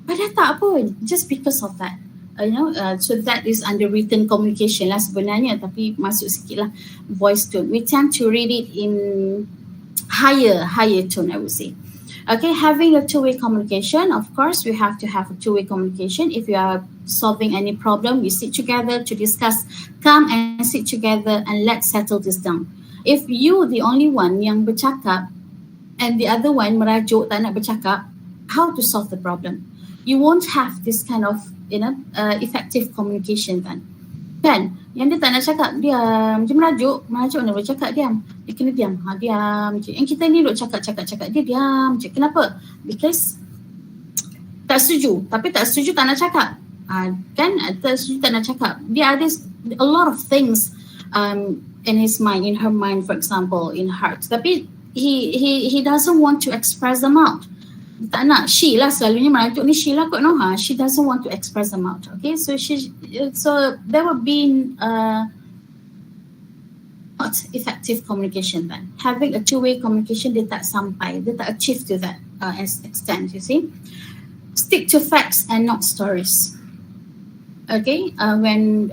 Padahal tak pun. Just because of that. You know, so that is under written communication lah sebenarnya, tapi masuk sikit lah voice tone. We tend to read it in higher tone, I would say. Okay, having a two-way communication, of course, we have to have a two-way communication. If you are solving any problem, you sit together to discuss, come and sit together and let's settle this down. If you the only one yang bercakap and the other one merajuk tak nak bercakap, how to solve the problem? You won't have this kind of, you know, effective communication kan. Yang dia tak nak cakap, diam. Dia merajuk nak bercakap, diam. Dia kena diam. Diam je. Yang kita ni duk cakap, dia diam je. Kenapa? Because tak setuju. Tapi tak setuju tak nak cakap. Kan? Tak setuju tak nak cakap. Dia ada a lot of things in his mind, in her mind, for example, in her heart. Tapi he doesn't want to express them out. Tak nak, she lah selalunya merajuk ni, she lah kot no, she doesn't want to express them out. Okay, so there will be not effective communication then. Having a two-way communication, dia tak sampai, dia tak achieve to that extent, you see. Stick to facts and not stories. Okay, when,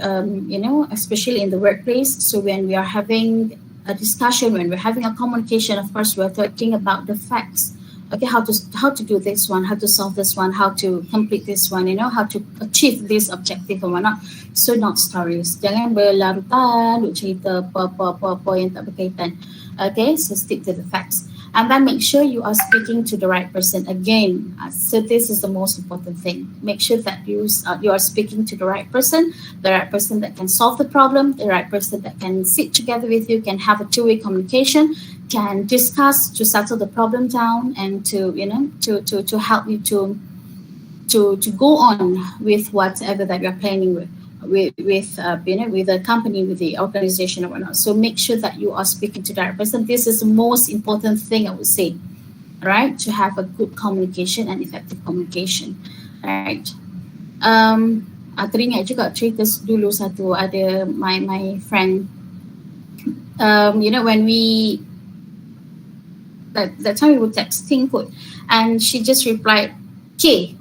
especially in the workplace, so when we are having a discussion, when we're having a communication, of course, we're talking about the facts. Okay, how to do this one, how to solve this one, how to complete this one, how to achieve this objective or whatnot. So not stories. Jangan berlarutan, duk cerita apa yang tak berkaitan. Okay, so stick to the facts. And then make sure you are speaking to the right person. Again, so this is the most important thing. Make sure that you are speaking to the right person that can solve the problem, the right person that can sit together with you, can have a two-way communication, can discuss to settle the problem down, and to help you to go on with whatever that you're planning with the company, with the organization or whatnot. So make sure that you are speaking to that person. This is the most important thing, I would say, right? To have a good communication and effective communication, right? Teringat juga cerita dulu satu, ada my friend, when we that time we were texting kot, and she just replied K,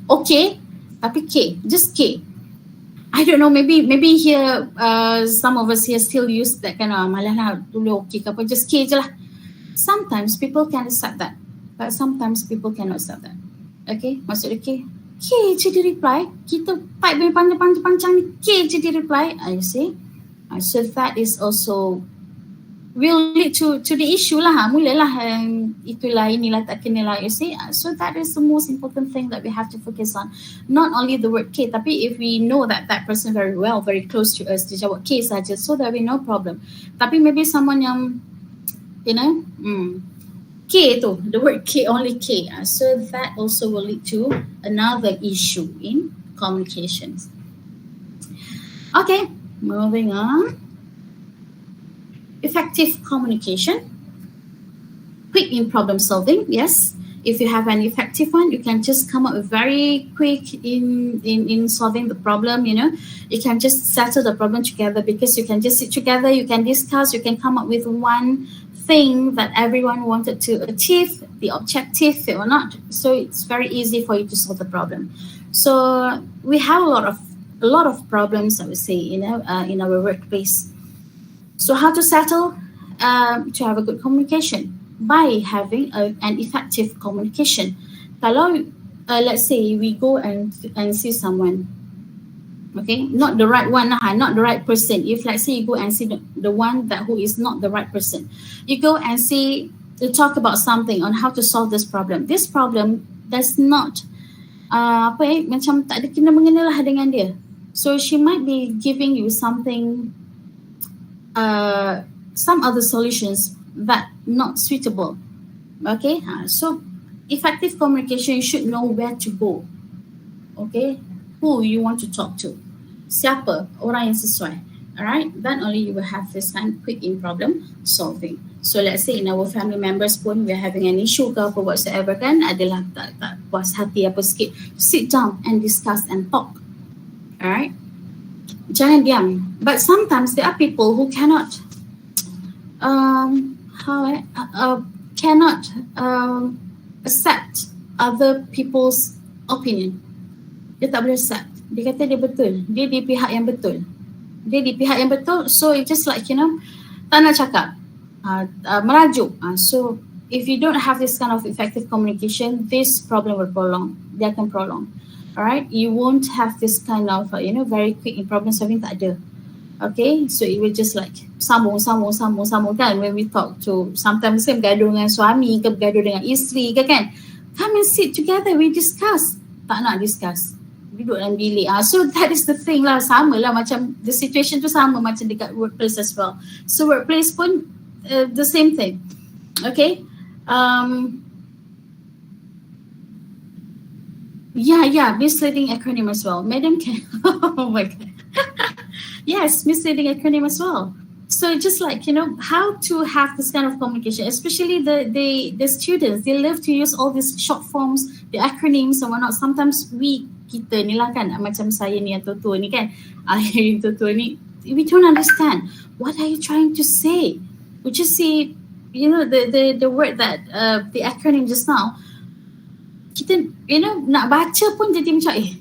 okay, tapi K, just K. I don't know, maybe here some of us here still use that kind of malah lah dulu okay ke apa, just K je lah. Sometimes people can accept that, but sometimes people cannot accept that. Okay, maksudnya K je dia reply, kita type panjang-panjang ni K je dia reply, you see. So that is also will lead to the issue lah. Mulalah itulah inilah tak kena lah, you see. So that is the most important thing that we have to focus on. Not only the word K, tapi if we know that person very well, very close to us, dia jawab K saja, so there will be no problem. Tapi maybe someone yang K tu, the word K, only K. So that also will lead to another issue in communications. Okay, moving on. Effective communication, quick in problem solving. Yes, if you have an effective one, you can just come up with very quick in solving the problem. You can just settle the problem together, because you can just sit together, you can discuss, you can come up with one thing that everyone wanted to achieve, the objective or not. So it's very easy for you to solve the problem. So we have a lot of problems, I would say, in our workplace. So how to settle? To have a good communication by having an effective communication. Kalau let's say we go and see someone, okay, not the right one, not the right person. If let's say you go and see the one who is not the right person, you go and see to talk about something on how to solve this problem. This problem does not macam tak ada kena mengena lah dengan dia. So she might be giving you something. Some other solutions that not suitable. Okay, so effective communication, you should know where to go. Okay, who you want to talk to, siapa orang yang sesuai. Alright, then only you will have this kind quick in problem solving. So let's say in our family members pun we are having an issue ke apa whatsoever kan, adalah tak puas hati apa sikit, sit down and discuss and talk. Alright, jangan diam. But sometimes there are people who cannot accept other people's opinion. Dia tak boleh accept. Dia kata dia betul. Dia di pihak yang betul. So it's just like, tak nak cakap. Merajuk. So if you don't have this kind of effective communication, this problem will prolong. Dia akan prolong. Alright, you won't have this kind of very quick in problem solving, tak ada. Okay, so it will just like sambung kan. When we talk to, sometimes kan bergaduh dengan suami ke, bergaduh dengan isteri ke kan, come and sit together, we discuss. Tak nak discuss, duduk dalam bilik. So that is the thing lah, sama lah macam the situation tu sama macam dekat workplace as well. So workplace pun the same thing. Okay, Yeah, misleading acronym as well. Madam can, oh my God. Yes, misleading acronym as well. So just like, how to have this kind of communication, especially the students, they love to use all these short forms, the acronyms and whatnot. Sometimes kita ni lah kan, macam saya ni yang tua-tua ni kan, yang tua-tua ni, we don't understand. What are you trying to say? We just see, the word that the acronym just now. Kita, nak baca pun jadi macam,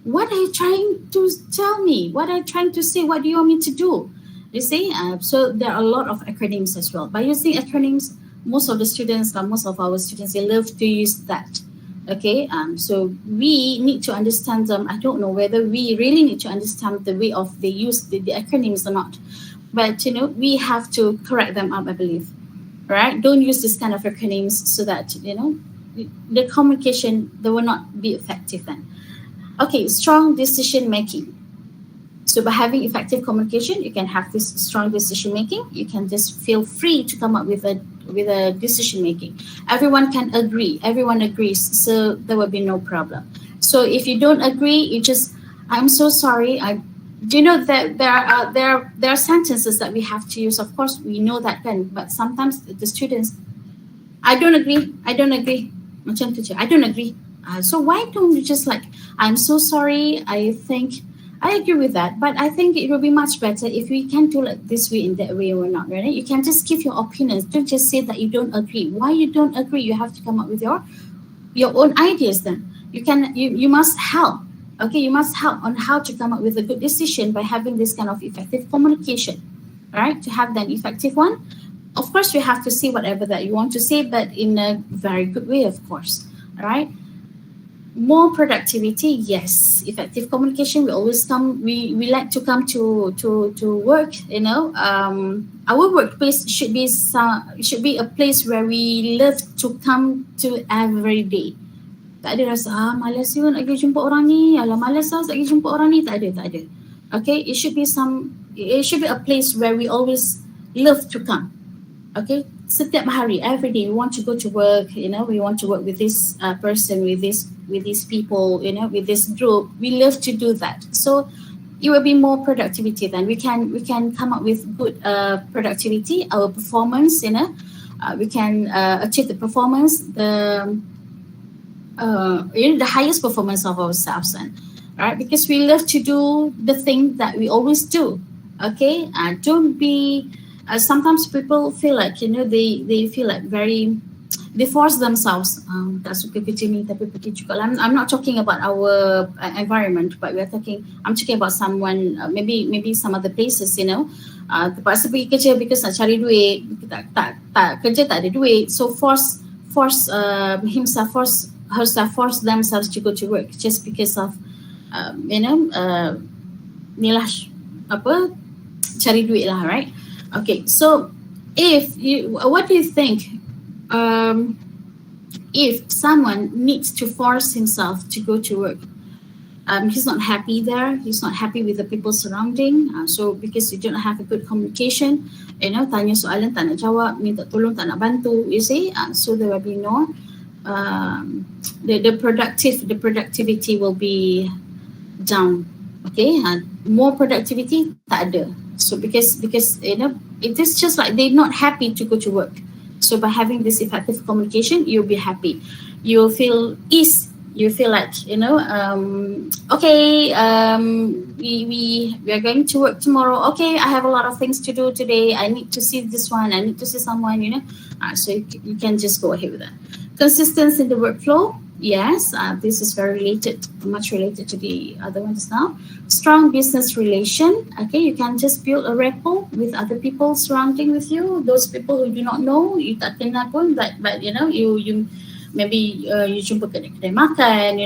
what are you trying to tell me? What are you trying to say? What do you want me to do? You see, so there are a lot of acronyms as well. By using acronyms, most of our students, they love to use that. Okay, so we need to understand them. I don't know whether we really need to understand the way of they use the acronyms or not, but we have to correct them up, I believe. Right? Don't use this kind of acronyms so that the communication, they will not be effective then. Okay, strong decision making. So by having effective communication, you can have this strong decision making. You can just feel free to come up with a decision making. Everyone can agree. Everyone agrees, so there will be no problem. So if you don't agree, you just, I'm so sorry. That there are sentences that we have to use. Of course, we know that then, but sometimes the students, I don't agree. Macam tu je, I don't agree. So why don't you just like, I'm so sorry, I think, I agree with that, but I think it will be much better if we can do it this way and that way or not, right? You can just give your opinions. Don't just say that you don't agree. Why you don't agree? You have to come up with your own ideas then. You must help. Okay, you must help on how to come up with a good decision by having this kind of effective communication, right? To have that effective one. Of course, you have to say whatever that you want to say, but in a very good way, of course. All right. More productivity, yes. Effective communication. We always come. We like to come to work. Our workplace should be a place where we love to come to every day. Tak ada rasa malas you nak pergi jumpa orang ni. Alah malas nak pergi jumpa orang ni. Tak ada. Okay, it should be a place where we always love to come. Okay, setiap hari, every day, we want to go to work. We want to work with this person, with these people. With this group. We love to do that. So it will be more productivity. Then we can come up with good productivity. Our performance. We can achieve the performance. The highest performance of ourselves. Right, because we love to do the thing that we always do. Okay, don't be. Sometimes people feel like they feel like they force themselves. Tak suka kerja ni tapi pergi juga. I'm not talking about our environment, but I'm talking about someone, maybe some other places. Terpaksa pergi kerja because nak cari duit. Tak kerja tak ada duit, so force herself themselves to go to work just because of cari duit lah, right? Okay, so what do you think if someone needs to force himself to go to work? He's not happy there. He's not happy with the people surrounding. So because you don't have a good communication, tanya soalan tak nak jawab, minta tolong tak nak bantu, you see. So there will be no the productivity will be down. Okay, more productivity tak ada. So because it is just like they're not happy to go to work. So by having this effective communication, you'll be happy. You'll feel ease. You feel like okay, we are going to work tomorrow. Okay, I have a lot of things to do today. I need to see this one. I need to see someone. So you can just go ahead with that. Consistency in the workflow. Yes, this is much related to the other ones now. Strong business relation. Okay, you can just build a rapport with other people surrounding with you. Those people who do not know, you tak kenal pun, but you maybe you jumpa kat kedai makan,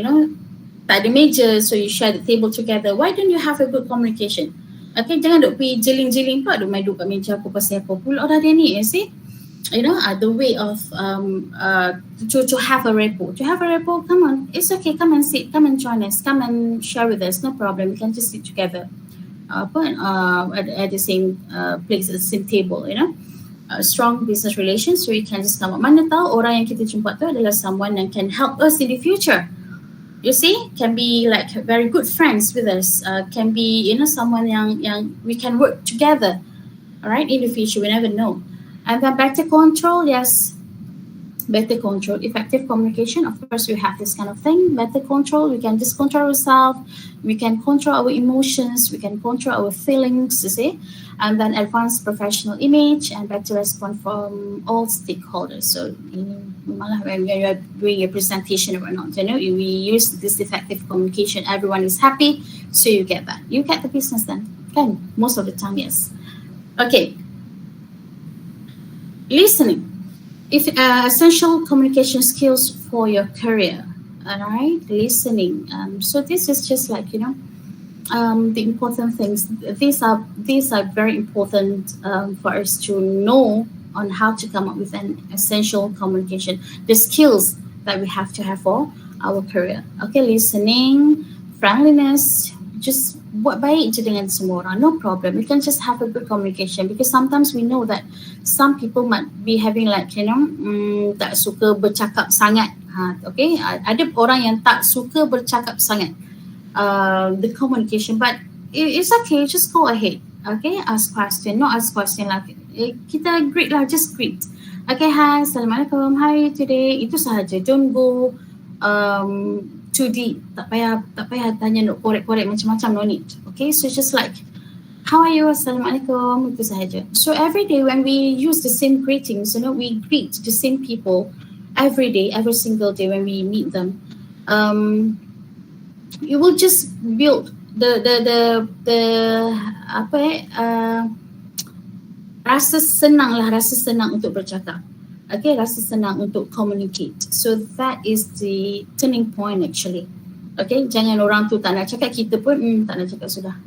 tak ada meja, so you share the table together. Why don't you have a good communication? Okay, jangan duk pergi jeling-jeling pula, duk main duduk kat meja apa pasal apa pula orang dia ni, you see? The way of to have a rapport. To have a rapport, come on, it's okay. Come and sit. Come and join us. Come and share with us. No problem. We can just sit together, at the same place, at the same table. Strong business relations. So you can just come up. Mana tahu orang yang kita jumpa tu adalah someone yang can help us in the future. You see, can be like very good friends with us. Can be someone yang we can work together. All right, in the future, we never know. And then back to control, yes. better control. Effective communication, of course, we have this kind of thing. Better control, we can just control ourselves, we can control our emotions, we can control our feelings, you see. And then advanced professional image and better response from all stakeholders. So when we are doing a presentation or not, we use this effective communication, everyone is happy, so you get that. You get the business then, okay? Most of the time, yes. Okay. Listening. If essential communication skills for your career, all right, listening. So this is just like the important things. These are very important for us to know on how to come up with an essential communication. The skills that we have to have for our career. Okay, listening, friendliness, just buat baik je dengan semua orang, no problem. We can just have a good communication because sometimes we know that some people might be having like tak suka bercakap sangat. Okay, ada orang yang tak suka bercakap sangat. The communication, but it's okay, just go ahead. Okay, ask question, not ask question lah. Kita greet lah, just greet. Okay, hi, assalamualaikum, how are you today? Itu sahaja, don't go too deep. Tak payah tanya nak korek-korek macam-macam, no need. Okay, so just like, how are you? Assalamualaikum, itu sahaja. So every day when we use the same greetings, we greet the same people every day, every single day when we meet them. You will just build the rasa senang untuk bercakap. Okay, rasa senang untuk communicate. So that is the turning point actually. Okay, jangan orang tu tak nak cakap, kita pun tak nak cakap sudah.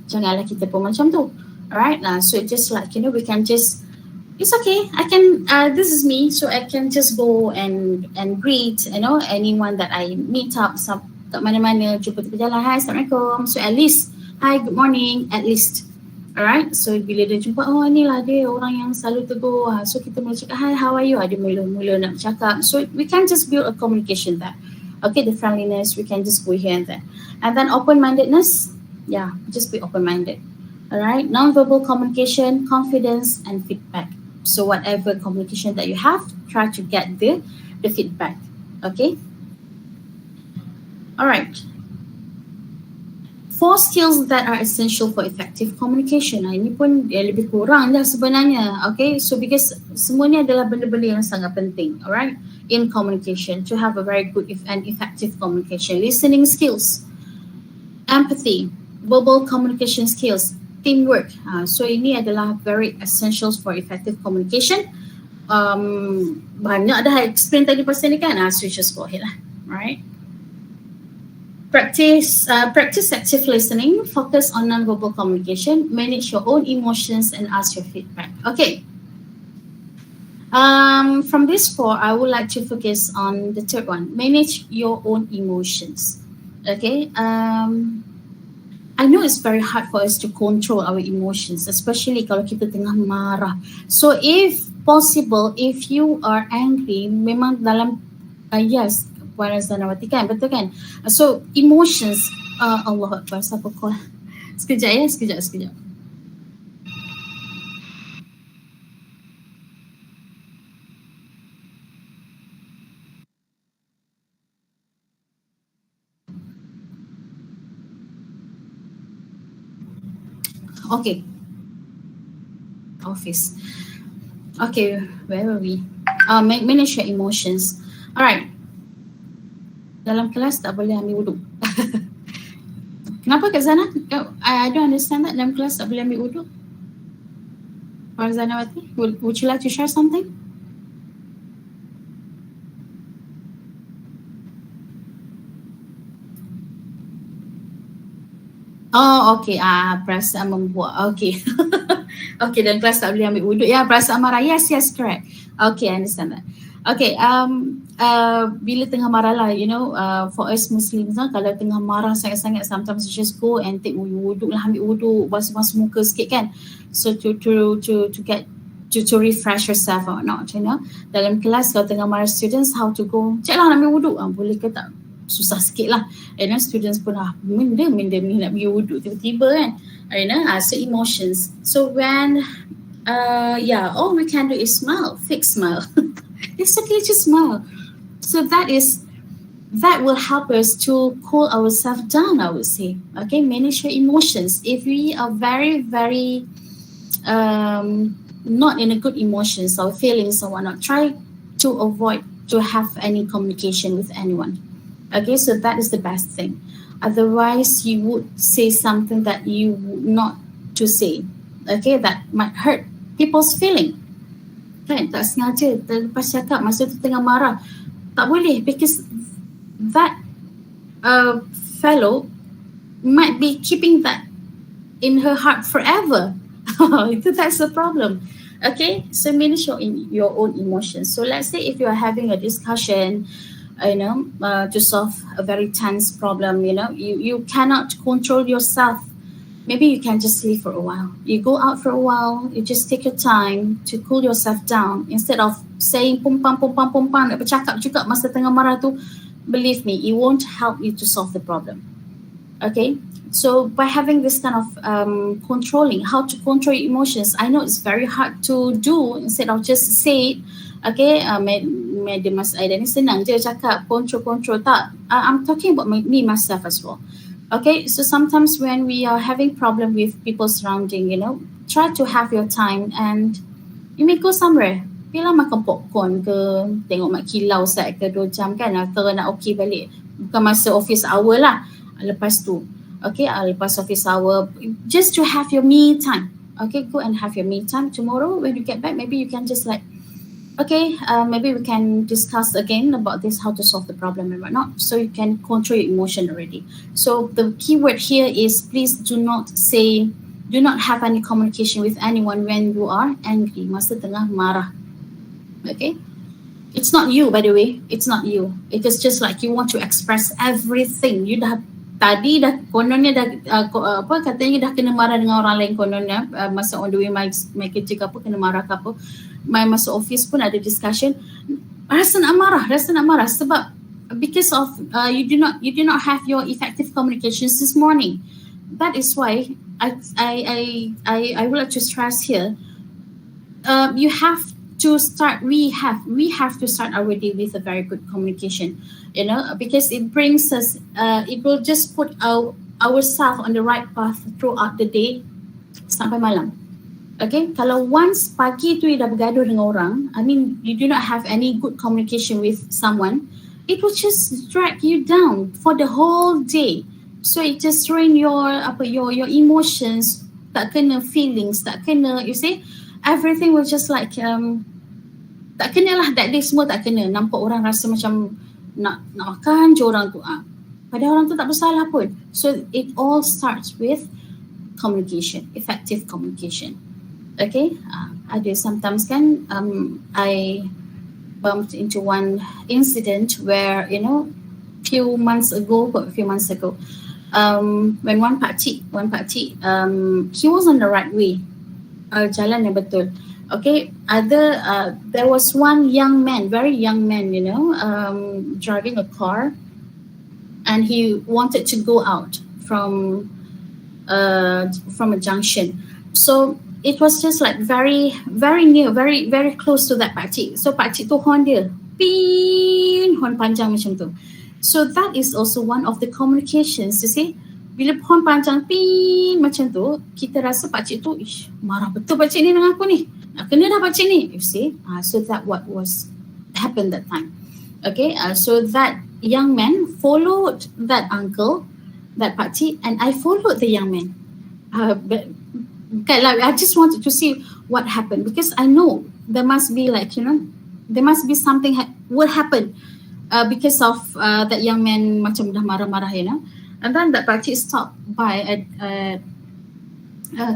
Janganlah kita pun macam tu. Alright, so just like we can just, it's okay. I can this is me, so I can just go and greet anyone that I meet up kat mana-mana, jumpa di jalan, hi, assalamualaikum. So at least, hi, good morning, at least. Alright, so bila dia jumpa, inilah dia orang yang selalu tegur. So kita mula cakap, hi, how are you? Dia mula nak bercakap. So we can just build a communication there. Okay, the friendliness, we can just go here and there. And then open-mindedness, just be open-minded. Alright, non-verbal communication, confidence, and feedback. So whatever communication that you have, try to get the feedback. Okay? Alright. 4 skills that are essential for effective communication. Ini pun lebih kurang dah sebenarnya. Okay, so because semua ni adalah benda-benda yang sangat penting, alright, in communication to have a very good and effective communication. Listening skills, empathy, verbal communication skills, teamwork. So ini adalah very essentials for effective communication. Banyak dah explain tadi pasal ni kan. So just go ahead lah, alright. Practice active listening, focus on non-verbal communication, manage your own emotions, and ask your feedback. Okay. From this 4, I would like to focus on the third one, manage your own emotions. Okay. I know it's very hard for us to control our emotions, especially kalau kita tengah marah. So if possible, if you are angry, memang dalam, yes, Puan Razanawati kan, betul kan? So emotions, Allah Akbar, siapa call? Sekejap ya, sekejap. Okay. Office. Okay, where were we? Manage your emotions. Alright. Dalam kelas tak boleh ambil wuduk. Kenapa Kak Zana? I don't understand that. Dalam kelas tak boleh ambil wuduk. Puan Zanawati, would you like to share something? Oh, okay. Perasaan membuat. Okay. Okay, dalam kelas tak boleh ambil wuduk. Ya, perasaan marah. Yes, correct. Okay, I understand that. Okay, bila tengah marah lah, for us Muslims lah, kalau tengah marah sangat-sangat, sometimes you just go and take wuduk lah, ambil wuduk, basuh-basuh muka sikit kan. So to get to refresh yourself or not, Dalam kelas kalau tengah marah students, how to go, cek lah nak ambil wuduk, boleh ke tak? Susah sikit lah. Students pun benda ni nak pergi wuduk tiba-tiba kan. So emotions. So when all we can do is smile, fake smile. Exactly, just smile. So that will help us to cool ourselves down, I would say. Okay, manage your emotions. If we are very, very not in a good emotions or feelings or whatnot, try to avoid to have any communication with anyone. Okay, so that is the best thing. Otherwise, you would say something that you would not to say. Okay, that might hurt people's feeling. Kan, tak sengaja terlepas cakap masa tu tengah marah. Tak boleh, because that fellow might be keeping that in her heart forever. That's the problem. Okay, so manage your own emotions. So let's say if you are having a discussion, to solve a very tense problem, you cannot control yourself. Maybe you can just leave for a while. You go out for a while, you just take your time to cool yourself down. Instead of saying pumpang, nak bercakap juga masa tengah marah tu, believe me, it won't help you to solve the problem. Okay, so by having this kind of controlling, how to control your emotions, I know it's very hard to do. Instead of just say it, okay, Mas Aida ni senang je cakap control tak. I'm talking about me myself as well. Okay, so sometimes when we are having problem with people surrounding, try to have your time and you may go somewhere. Pergilah makan popcorn ke, tengok mak kilau set ke 2 jam kan, atau nak okay balik. Bukan masa office hour lah. Lepas tu, okay, lepas office hour, just to have your me time. Okay, go and have your me time. Tomorrow when you get back, maybe you can just like, okay, maybe we can discuss again about this, how to solve the problem and whatnot. So you can control your emotion already. So the key word here is please do not have any communication with anyone when you are angry, masa tengah marah. Okay, it's not you, by the way. It's not you. It is just like you want to express everything. You tadi kononnya katanya dah kena marah dengan orang lain kononnya masa on the way my kerja ke apa, kena marah ke apa. Masa office pun ada discussion, rasa nak marah sebab because of you do not have your effective communications this morning. That is why I would like to stress here, you have to start, we have to start our day with a very good communication, because it brings us, it will just put ourselves on the right path throughout the day sampai malam. Okay, kalau once pagi tu you dah bergaduh dengan orang, I mean you do not have any good communication with someone, it will just drag you down for the whole day. So it just ruin your emotions, tak kena feelings, tak kena, you see, everything will just like tak kena lah, that day semua tak kena. Nampak orang rasa macam nak makan je orang tu, padahal orang tu tak bersalah pun. So it all starts with communication, effective communication. Okay, ada sometimes kan, I bumped into one incident where, few months ago, when one pakcik, he was on the right way, jalan yang betul. Okay, there was one young man, very young man, driving a car, and he wanted to go out from a junction. So it was just like very, very near, very, very close to that pakcik. So pakcik tu horn dia, pin, horn panjang macam tu. So that is also one of the communications, you see. Bila horn panjang, pin macam tu, kita rasa pakcik tu, marah betul pakcik ni dengan aku ni. Nak kena dah pakcik ni, you see. So that what was happened that time. Okay, so that young man followed that uncle, that pakcik, and I followed the young man. But I just wanted to see what happened, because I know there must be like, there must be something will happen because of that young man macam dah marah-marah, And then that pakcik stopped by at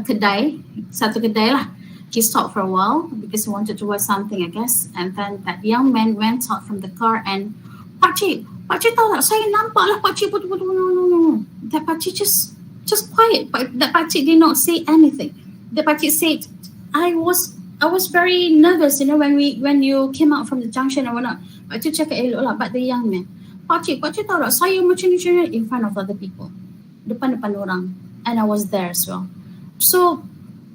kedai, satu kedai lah. He stopped for a while because he wanted to wear something, I guess. And then that young man went out from the car and, Pakcik tahu tak, saya nampak lah pakcik betul-betul. No. That pakcik just quiet. That pakcik did not say anything. The pakcik said, I was very nervous, when you came out from the junction and whatnot. Pakcik cakap elok lah, but the young man, Pakcik tahu tak, saya macam ni in front of other people, depan orang, and I was there as well. So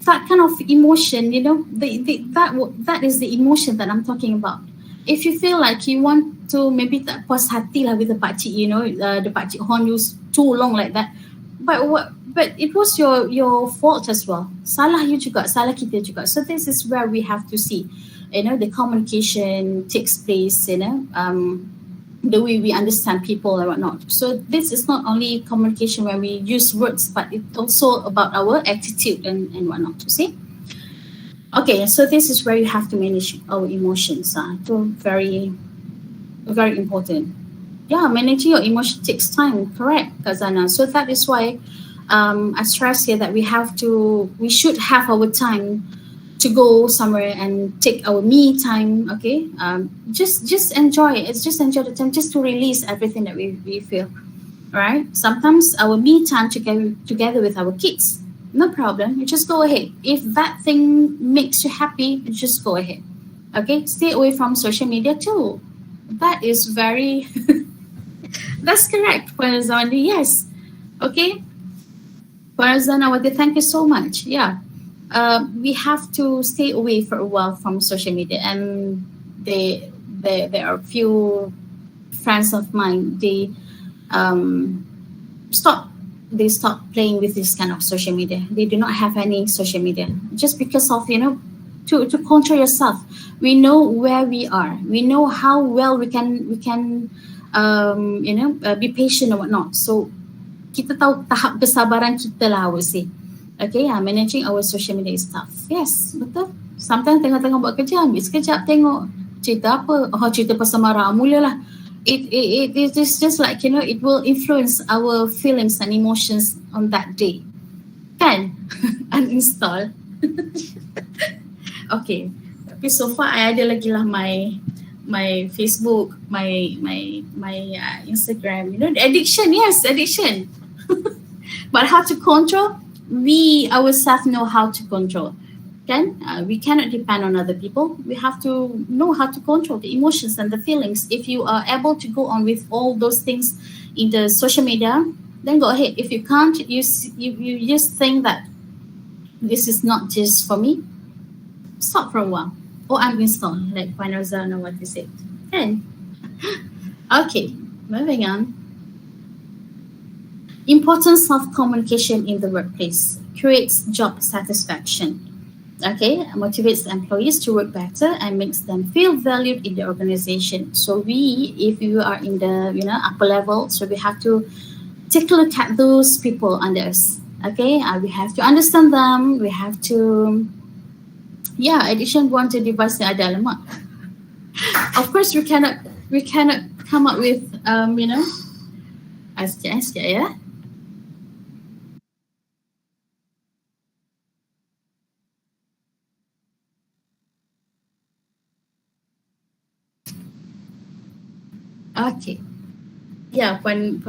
that kind of emotion, that is the emotion that I'm talking about. if you feel like you want to maybe tak puas hati lah with the pakcik, the pakcik horn use too long like that, but it was your fault as well. Salah you juga, salah kita juga. So this is where we have to see, the communication takes place, the way we understand people and whatnot. So this is not only communication when we use words, but it's also about our attitude and whatnot, you see. Okay, so this is where you have to manage our emotions. So very, very important. Yeah, managing your emotion takes time, correct, Kazana. So that is why I stress here that we should have our time to go somewhere and take our me time, okay? Just enjoy it. Just enjoy the time, just to release everything that we feel, right? Sometimes our me time together with our kids, no problem. You just go ahead. If that thing makes you happy, just go ahead, okay? Stay away from social media too. That is very, that's correct, Puan Zawandi, yes, okay? Puan Zawandi, thank you so much, yeah. We have to stay away for a while from social media, and there are a few friends of mine. They stop playing with this kind of social media. They do not have any social media just because of to control yourself. We know where we are. We know how well we can be patient or whatnot. So kita tahu tahap kesabaran kita lah, I would say. Okay, managing our social media is tough. Yes, betul. Sometimes tengah-tengah buat kerja, ambil sekejap tengok cerita apa. Cerita pasal marah, mulalah. It is just like, it will influence our feelings and emotions on that day. Kan? Uninstall. Okay. Tapi so far, I ada lagi lah my Facebook, my Instagram. The addiction, yes, addiction. But how to control? We ourselves know how to control. We cannot depend on other people. We have to know how to control the emotions and the feelings. If you are able to go on with all those things in the social media, then go ahead. If you can't, you just think that this is not just for me, stop for a while or uninstall, like Panarza know what we said. Okay, moving on. Importance of communication in the workplace creates job satisfaction. Okay, motivates employees to work better and makes them feel valued in the organization. So if you are in the upper level, so we have to take a look at those people under us. Okay, we have to understand them. We have to, addition one to device yang ada alamak. Of course, we cannot come up with sekejap ya. Okay. Yeah, Puan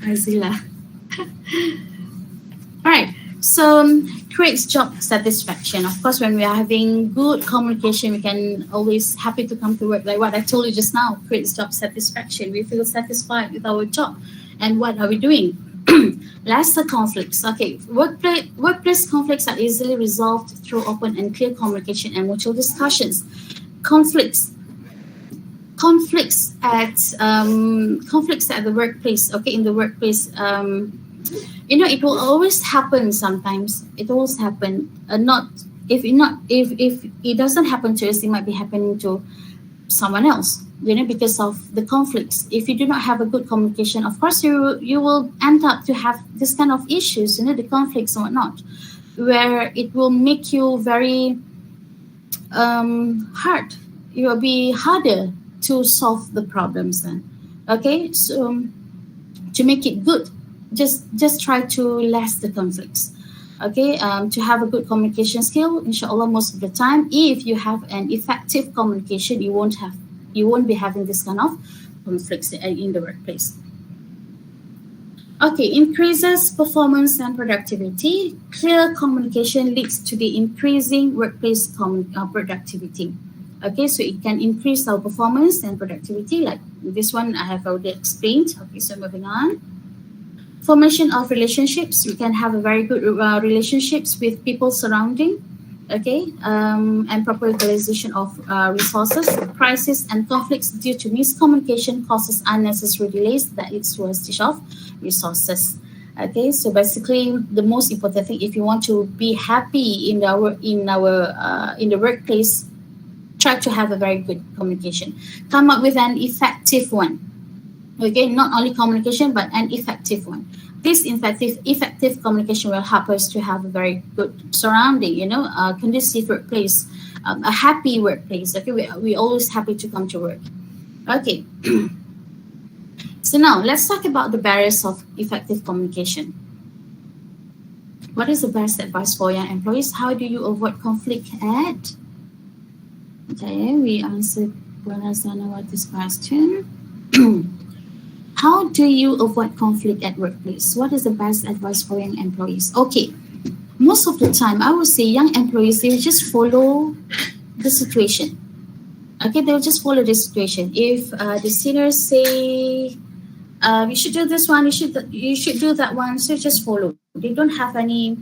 Azila. Alright, so creates job satisfaction. Of course, when we are having good communication, we can always happy to come to work. Like what I told you just now, creates job satisfaction. We feel satisfied with our job. And what are we doing? Lesser conflicts. Okay, workplace conflicts are easily resolved through open and clear communication and mutual discussions. Conflicts at the workplace. Okay, in the workplace, it will always happen. Sometimes it always happen. If it doesn't happen to us, it might be happening to someone else. Because of the conflicts. If you do not have a good communication, of course you will end up to have this kind of issues. The conflicts and whatnot, where it will make you very hard. It will be harder to solve the problems then. Okay, so to make it good, just try to lessen the conflicts. Okay, to have a good communication skill, inshallah, most of the time, if you have an effective communication, you won't be having this kind of conflicts in the workplace. Okay, increases performance and productivity. Clear communication leads to the increasing workplace productivity. Okay, so it can increase our performance and productivity. Like this one, I have already explained. Okay, so moving on. Formation of relationships. We can have a very good relationships with people surrounding. and proper utilization of resources. Crisis and conflicts due to miscommunication causes unnecessary delays that leads to wastage of resources. Okay, so basically, the most important thing, if you want to be happy in the workplace, try to have a very good communication. Come up with an effective one. Okay, not only communication but an effective one. This effective communication will help us to have a very good surrounding, a conducive workplace, a happy workplace. Okay, we're always happy to come to work. Okay. So now let's talk about the barriers of effective communication. What is the best advice for young employees? How do you avoid conflict at? Okay, we answered this question. How do you avoid conflict at workplace? What is the best advice for young employees? Okay, most of the time, I would say young employees, they will just follow the situation. Okay, they'll just follow the situation. If the seniors say, you should do this one, you should do that one, so just follow. They don't have any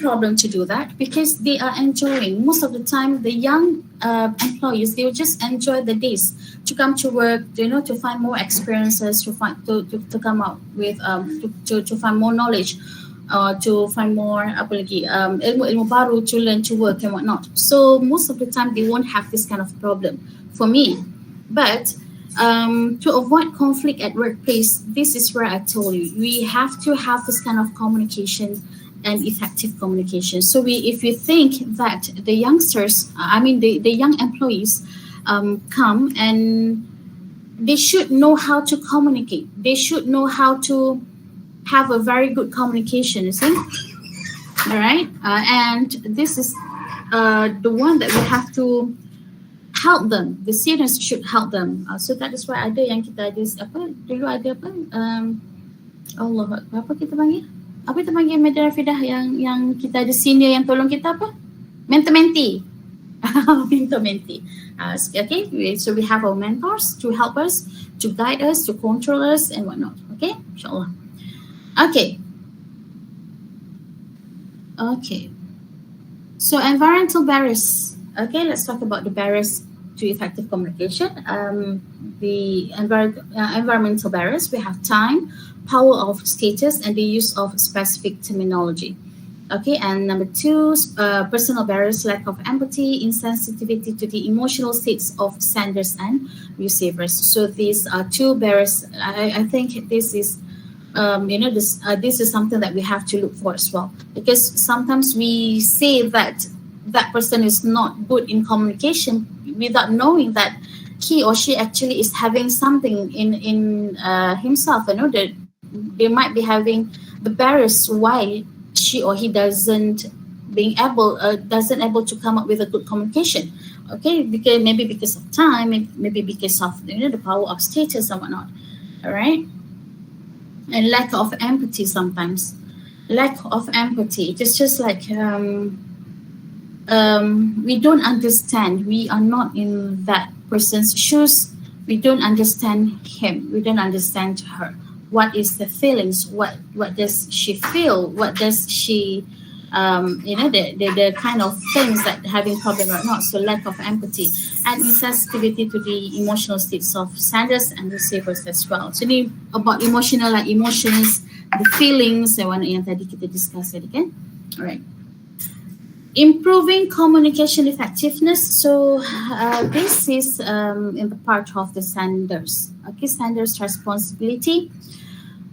problem to do that because they are enjoying. Most of the time, the young employees, they will just enjoy the days to come to work, to find more experiences, to come out with to find more knowledge, to find more ilmu baru to learn to work and whatnot. So most of the time, they won't have this kind of problem for me. But to avoid conflict at workplace, this is where I told you, we have to have this kind of communication and effective communication. So if you think that the youngsters, the young employees come and they should know how to communicate. They should know how to have a very good communication, you see? All right? And this is the one that we have to help them. The seniors should help them. So that is why ada yang kita ada Allah, apa kita panggil? Apa kita panggil Rafidah yang kita ada senior yang tolong kita apa? Mentor-mentee. Mentor-mentee. Okay, so we have our mentors to help us, to guide us, to control us and whatnot. Okay, inshallah. Okay. So environmental barriers. Okay, let's talk about the barriers to effective communication. The environmental barriers, we have time, power of status, and the use of specific terminology. Okay, and number 2, personal barriers, lack of empathy, insensitivity to the emotional states of senders and receivers. So these are 2 barriers. I think this is, this is something that we have to look for as well, because sometimes we say that person is not good in communication without knowing that he or she actually is having something in himself. That they might be having the barriers why she or he doesn't able to come up with a good communication. Okay, because of time, maybe because of the power of status and whatnot. All right, and lack of empathy sometimes. Lack of empathy. It's just like we don't understand. We are not in that person's shoes. We don't understand him. We don't understand her. What is the feelings? What does she feel? What does she, the kind of things that having problem or not. So lack of empathy and insensitivity to the emotional states of senders and receivers as well. So ini about emotional, like emotions, the feelings, yang tadi kita discuss tadi kan. Alright. Improving communication effectiveness. So this is in the part of the senders. Okay, senders responsibility.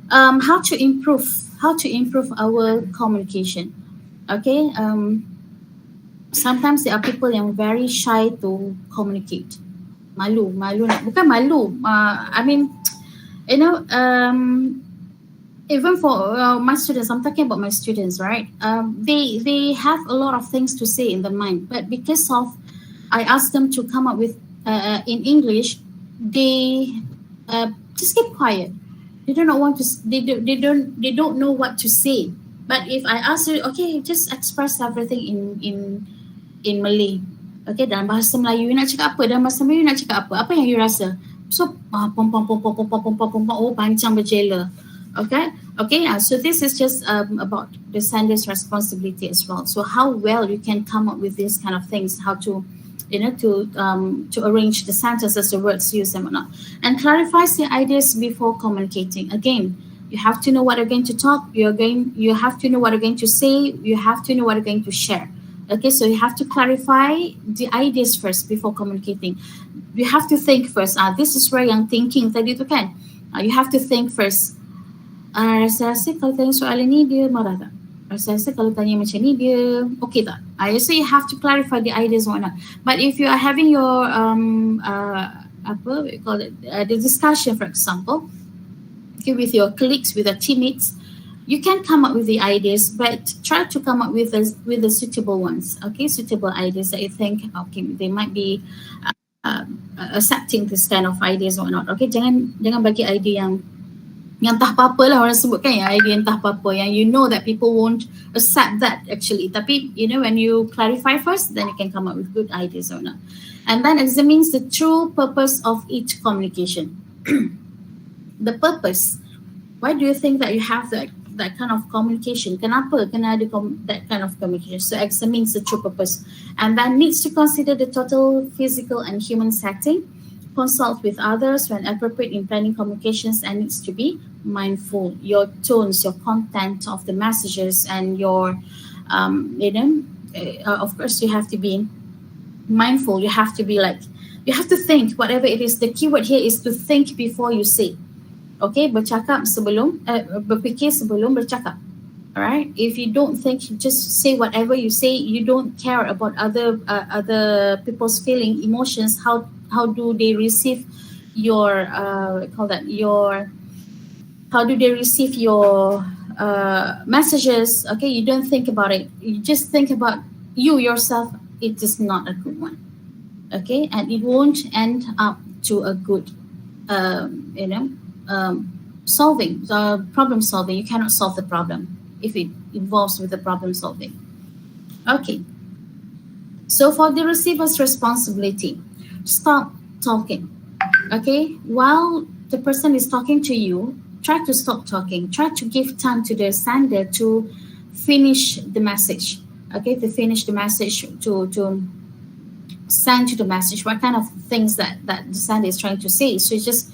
How to improve our communication. Okay, sometimes there are people yang very shy to communicate. Malu nak, bukan malu. Even for my students, I'm talking about my students, right? They have a lot of things to say in their mind, but because of I asked them to come up with in English, they just keep quiet. They don't want to. They don't know what to say. But if I ask you, okay, just express everything in Malay. Okay, dalam bahasa Melayu you nak cakap apa? Dalam bahasa Melayu you nak cakap apa? Apa yang you rasa? So pom, oh panjang berjela. Okay. So this is just about the sender's responsibility as well. So how well you can come up with these kind of things, how to, to arrange the sentences, the words used and whatnot, and clarifies the ideas before communicating. Again, you have to know what you're going to talk. You have to know what you're going to say. You have to know what you're going to share. Okay, so you have to clarify the ideas first before communicating. You have to think first. This is where yang thinking tadi tu kan. You have to think first. Rasa-rasa kalau tanya soalan ni dia marah tak? Rasa-rasa kalau tanya macam ni dia okay tak? So you have to clarify the ideas or not. But if you are having your the discussion, for example, okay, with your colleagues, with your teammates, you can come up with the ideas, but try to come up with the suitable ones. Okay, suitable ideas that you think they might be accepting this kind of ideas or not. Okay, jangan bagi idea yang entah apa-apa lah orang sebutkan, yang idea entah apa-apa yang that people won't accept that actually. Tapi when you clarify first, then you can come up with good ideas or not. And then examines the true purpose of each communication. The purpose. Why do you think that you have that kind of communication? Kenapa kena ada that kind of communication? So examines the true purpose. And then needs to consider the total physical and human setting. Consult with others when appropriate in planning communications, and needs to be mindful. Your tones, your content of the messages, and your, of course, you have to be mindful. You have to be you have to think whatever it is. The keyword here is to think before you say. Okay, bercakap sebelum, berfikir sebelum bercakap. Alright, if you don't think, you just say whatever you say. You don't care about other people's feeling, emotions. How do they receive your how do they receive your messages? Okay, you don't think about it. You just think about you yourself. It is not a good one. Okay, and it won't end up to a good, problem solving. You cannot solve the problem if it involves with the problem solving. Okay. So for the receiver's responsibility, stop talking. Okay, while the person is talking to you, try to stop talking. Try to give time to the sender to finish the message. Okay, to finish the message, to send you the message, what kind of things that the sender is trying to say. So just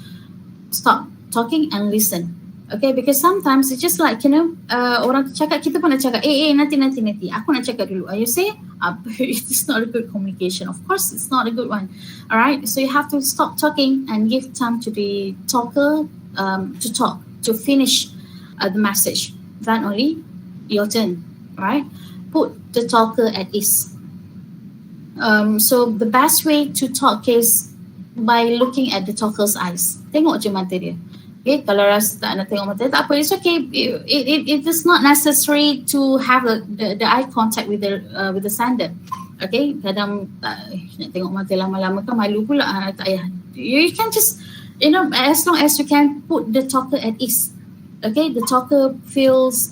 stop talking and listen. Okay, because sometimes it's just like, orang cakap, kita pun nak cakap, nanti, aku nak cakap dulu. You say, it's not a good communication. Of course, it's not a good one. All right, so you have to stop talking and give time to the talker to talk, to finish the message. Then only your turn, right? Put the talker at ease. So the best way to talk is by looking at the talker's eyes. Tengok je mata dia. Okay, kalau rasa tak nak tengok mata, tak apa, it's okay. It is not necessary to have the eye contact with the sender. Okay, kadang nak tengok mata lama-lama kan malu pula, tak payah. You can just, as long as you can put the talker at ease. Okay, the talker feels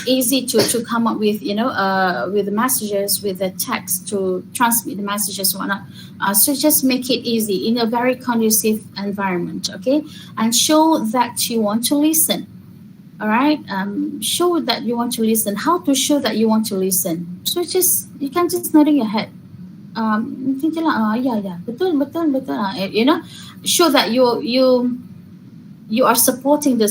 easy to come up with, with the messages, with the text to transmit the messages and whatnot. So just make it easy in a very conducive environment, okay? And show that you want to listen, all right? Show that you want to listen. How to show that you want to listen? So you can just nodding your head. Yeah, betul. Show that you are supporting the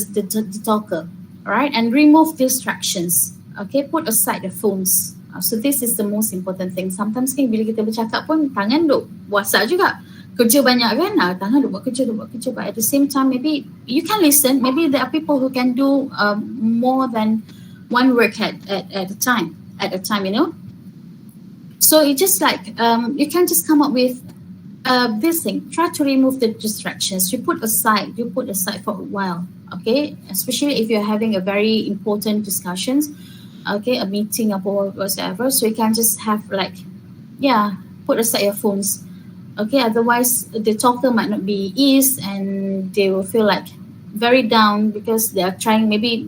talker, all right? And remove distractions, okay? Put aside the phones. So this is the most important thing. Sometimes kan bila kita bercakap pun tangan duk WhatsApp juga. Kerja banyak kan, tangan duk buat kerja. But at the same time, maybe you can listen. Maybe there are people who can do more than one work at a time, So it's just like, you can just come up with this thing. Try to remove the distractions. You put aside for a while, okay? Especially if you're having a very important discussions, okay, a meeting or whatever. So you can just have put aside your phones, okay? Otherwise, the talker might not be eased and they will feel like very down because they are trying. Maybe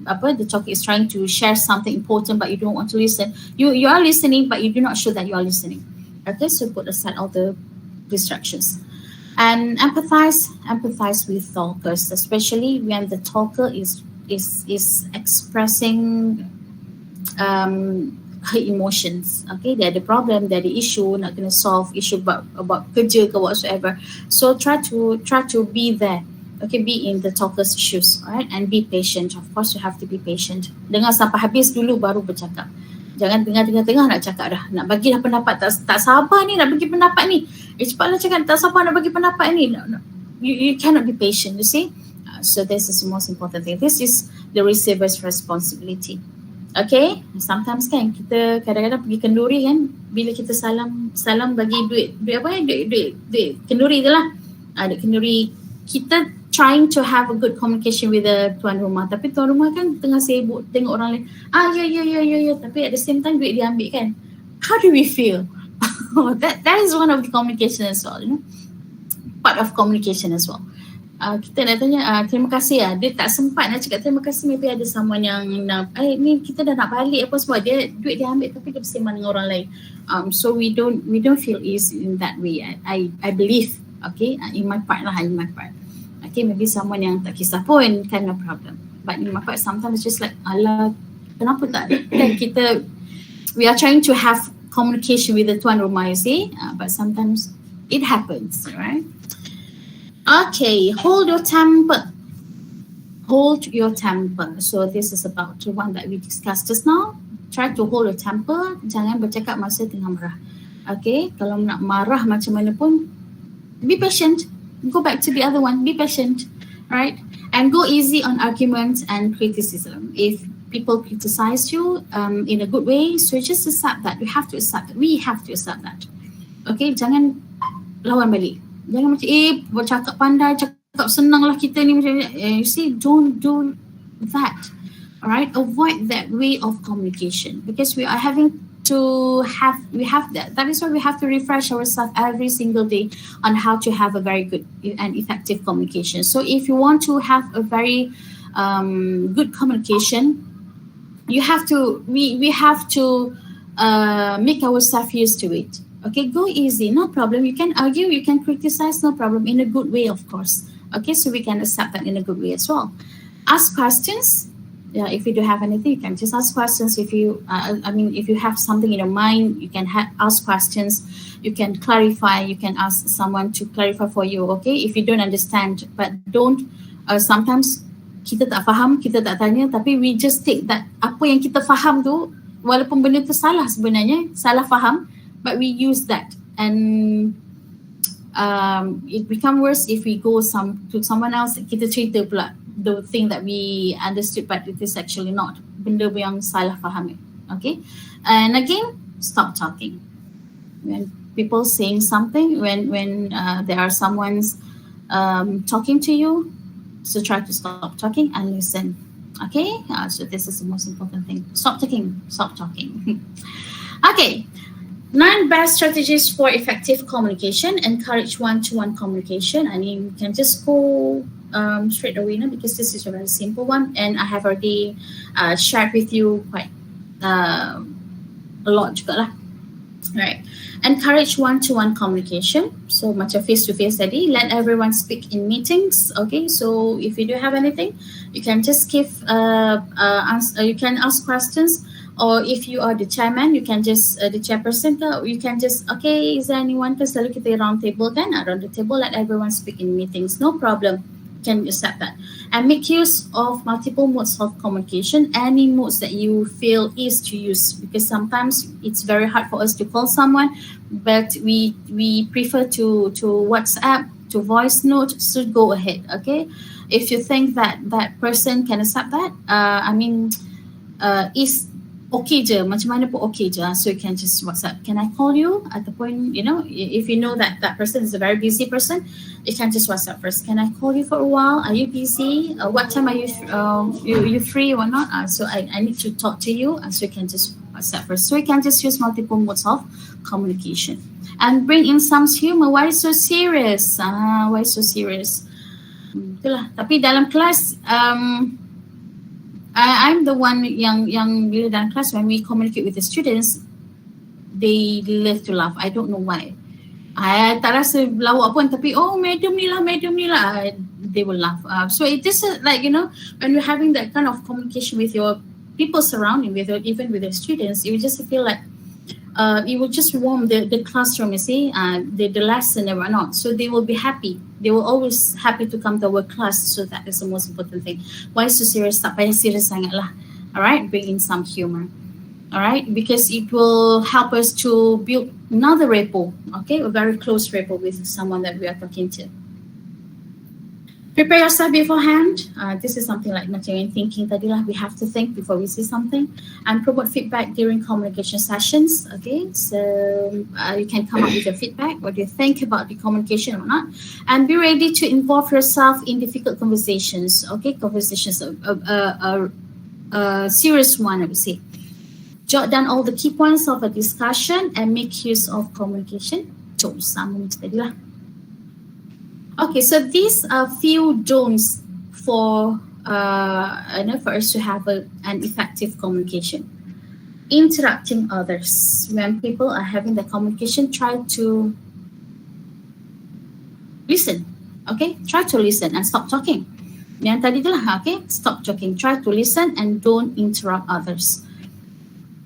the talker is trying to share something important, but you don't want to listen. You are listening, but you do not show that you are listening. Okay, so put aside all the distractions. And empathize with talkers, especially when the talker is expressing her emotions. Okay, they ada problem, they ada issue, nak kena solve issue about kerja ke whatsoever. So try to be there. Okay, be in the talker's shoes, alright, and be patient. Of course, you have to be patient. Dengar sampai habis dulu baru bercakap. Jangan tengah nak cakap dah, nak bagi dah pendapat, tak sabar ni nak bagi pendapat ni. Cepatlah cakap, tak sabar nak bagi pendapat ni. No. You cannot be patient, you see. So this is the most important thing. This is the receiver's responsibility. Okay, sometimes kan kita kadang-kadang pergi kenduri kan, bila kita salam bagi duit apa duit kenduri je lah. Duit kenduri, kita trying to have a good communication with the tuan rumah, tapi tuan rumah kan tengah sibuk tengok orang lain. Ya, tapi at the same time duit dia ambil kan. How do we feel? that is one of the communication as well, you know, part of communication as well. Kita nak tanya terima kasih dia tak sempat nak cakap terima kasih, maybe ada someone yang ni kita dah nak balik apa semua, dia duit dia ambil tapi dia bersembang dengan orang lain. So we don't feel easy in that way. I believe, okay, in my part. Okay, maybe someone yang tak kisah pun kan, no problem. But in my part sometimes just like, alah, kenapa tak kan kita, we are trying to have communication with the tuan rumah, you see, but sometimes it happens, right? Okay, hold your temper. So this is about the one that we discussed just now. Try to hold your temper. Jangan bercakap masa tengah marah. Okay, kalau nak marah macam mana pun, be patient. Go back to the other one, be patient, right? And go easy on arguments and criticism. If people criticize you in a good way, so just accept that. We have to accept that. Okay, jangan lawan balik. Jangan macam bercakap pandai, cakap senang lah kita ni macam you see, don't do that. Alright, avoid that way of communication, because we have that. That is why we have to refresh ourselves every single day on how to have a very good and effective communication. So if you want to have a very good communication, we have to make ourselves used to it. Okay, go easy, no problem. You can argue, you can criticize, no problem, in a good way, of course. Okay, so we can accept that in a good way as well. Ask questions. Yeah, if you do have anything, you can just ask questions. If you, if you have something in your mind, you can ask questions. You can clarify. You can ask someone to clarify for you. Okay, if you don't understand, but don't. Sometimes kita tak faham, kita tak tanya, tapi we just take that apa yang kita faham tu, walaupun benda tu salah sebenarnya, salah faham, but we use that, and it become worse if we go to someone else. Kita cerita pula the thing that we understood, but it is actually not. Benda yang salah faham. Okay, and again, stop talking when people saying something. When there are someone's talking to you, so try to stop talking and listen. Okay, so this is the most important thing. Stop talking. Okay. 9 best strategies for effective communication. Encourage one-to-one communication. I mean, you can just go straight away now, because this is a very simple one, and I have already shared with you quite a lot juga lah. Right. Encourage one-to-one communication. So macam face-to-face tadi, let everyone speak in meetings. Okay, so if you do have anything, you can just give you can ask questions. Or if you are the chairman, you can just the chairperson, you can just, okay, is there anyone? Because selalu kita round table kan, around the table, let everyone speak in meetings, no problem, can accept that. And make use of multiple modes of communication, any modes that you feel is to use, because sometimes it's very hard for us to call someone, but we prefer to WhatsApp, to voice note, so go ahead. Okay, if you think that person can accept that, is okay je, macam mana pun okay je, so you can just WhatsApp, can I call you, ataupun if you know that person is a very busy person, you can just WhatsApp first, can I call you for a while, are you busy, what time are you free or not, so I need to talk to you, so you can just WhatsApp first. So you can just use multiple modes of communication, and bring in some humor. Why so serious? Itulah. Tapi dalam kelas, I'm the one yang bila dalam class, when we communicate with the students, they love to laugh. I don't know why. I tak rasa lawak pun, tapi oh madam ni lah, they will laugh. So it is like, you know, when you're having that kind of communication with your people surrounding, with your, even with your students, you just feel like it will just warm the classroom, you see, the lesson and whatnot. So they will be happy. They will always happy to come to our class. So that is the most important thing. Why so serious? Tak payah serious sangat lah. All right, bring in some humor. All right, because it will help us to build another rapport, okay, a very close rapport with someone that we are talking to. Prepare yourself beforehand. This is something like material thinking tadi lah. We have to think before we say something, and promote feedback during communication sessions. Okay, so you can come up with your feedback, what you think about the communication or not, and be ready to involve yourself in difficult conversations. Okay, conversations, a serious one, I would say. Jot down all the key points of a discussion and make use of communication tools. Sama macam tadi lah. Okay, so these are few don'ts for for us to have an effective communication. Interrupting others. When people are having the communication, try to listen. Okay, try to listen and stop talking. Yang tadi tu lah, okay, stop talking. Try to listen and don't interrupt others.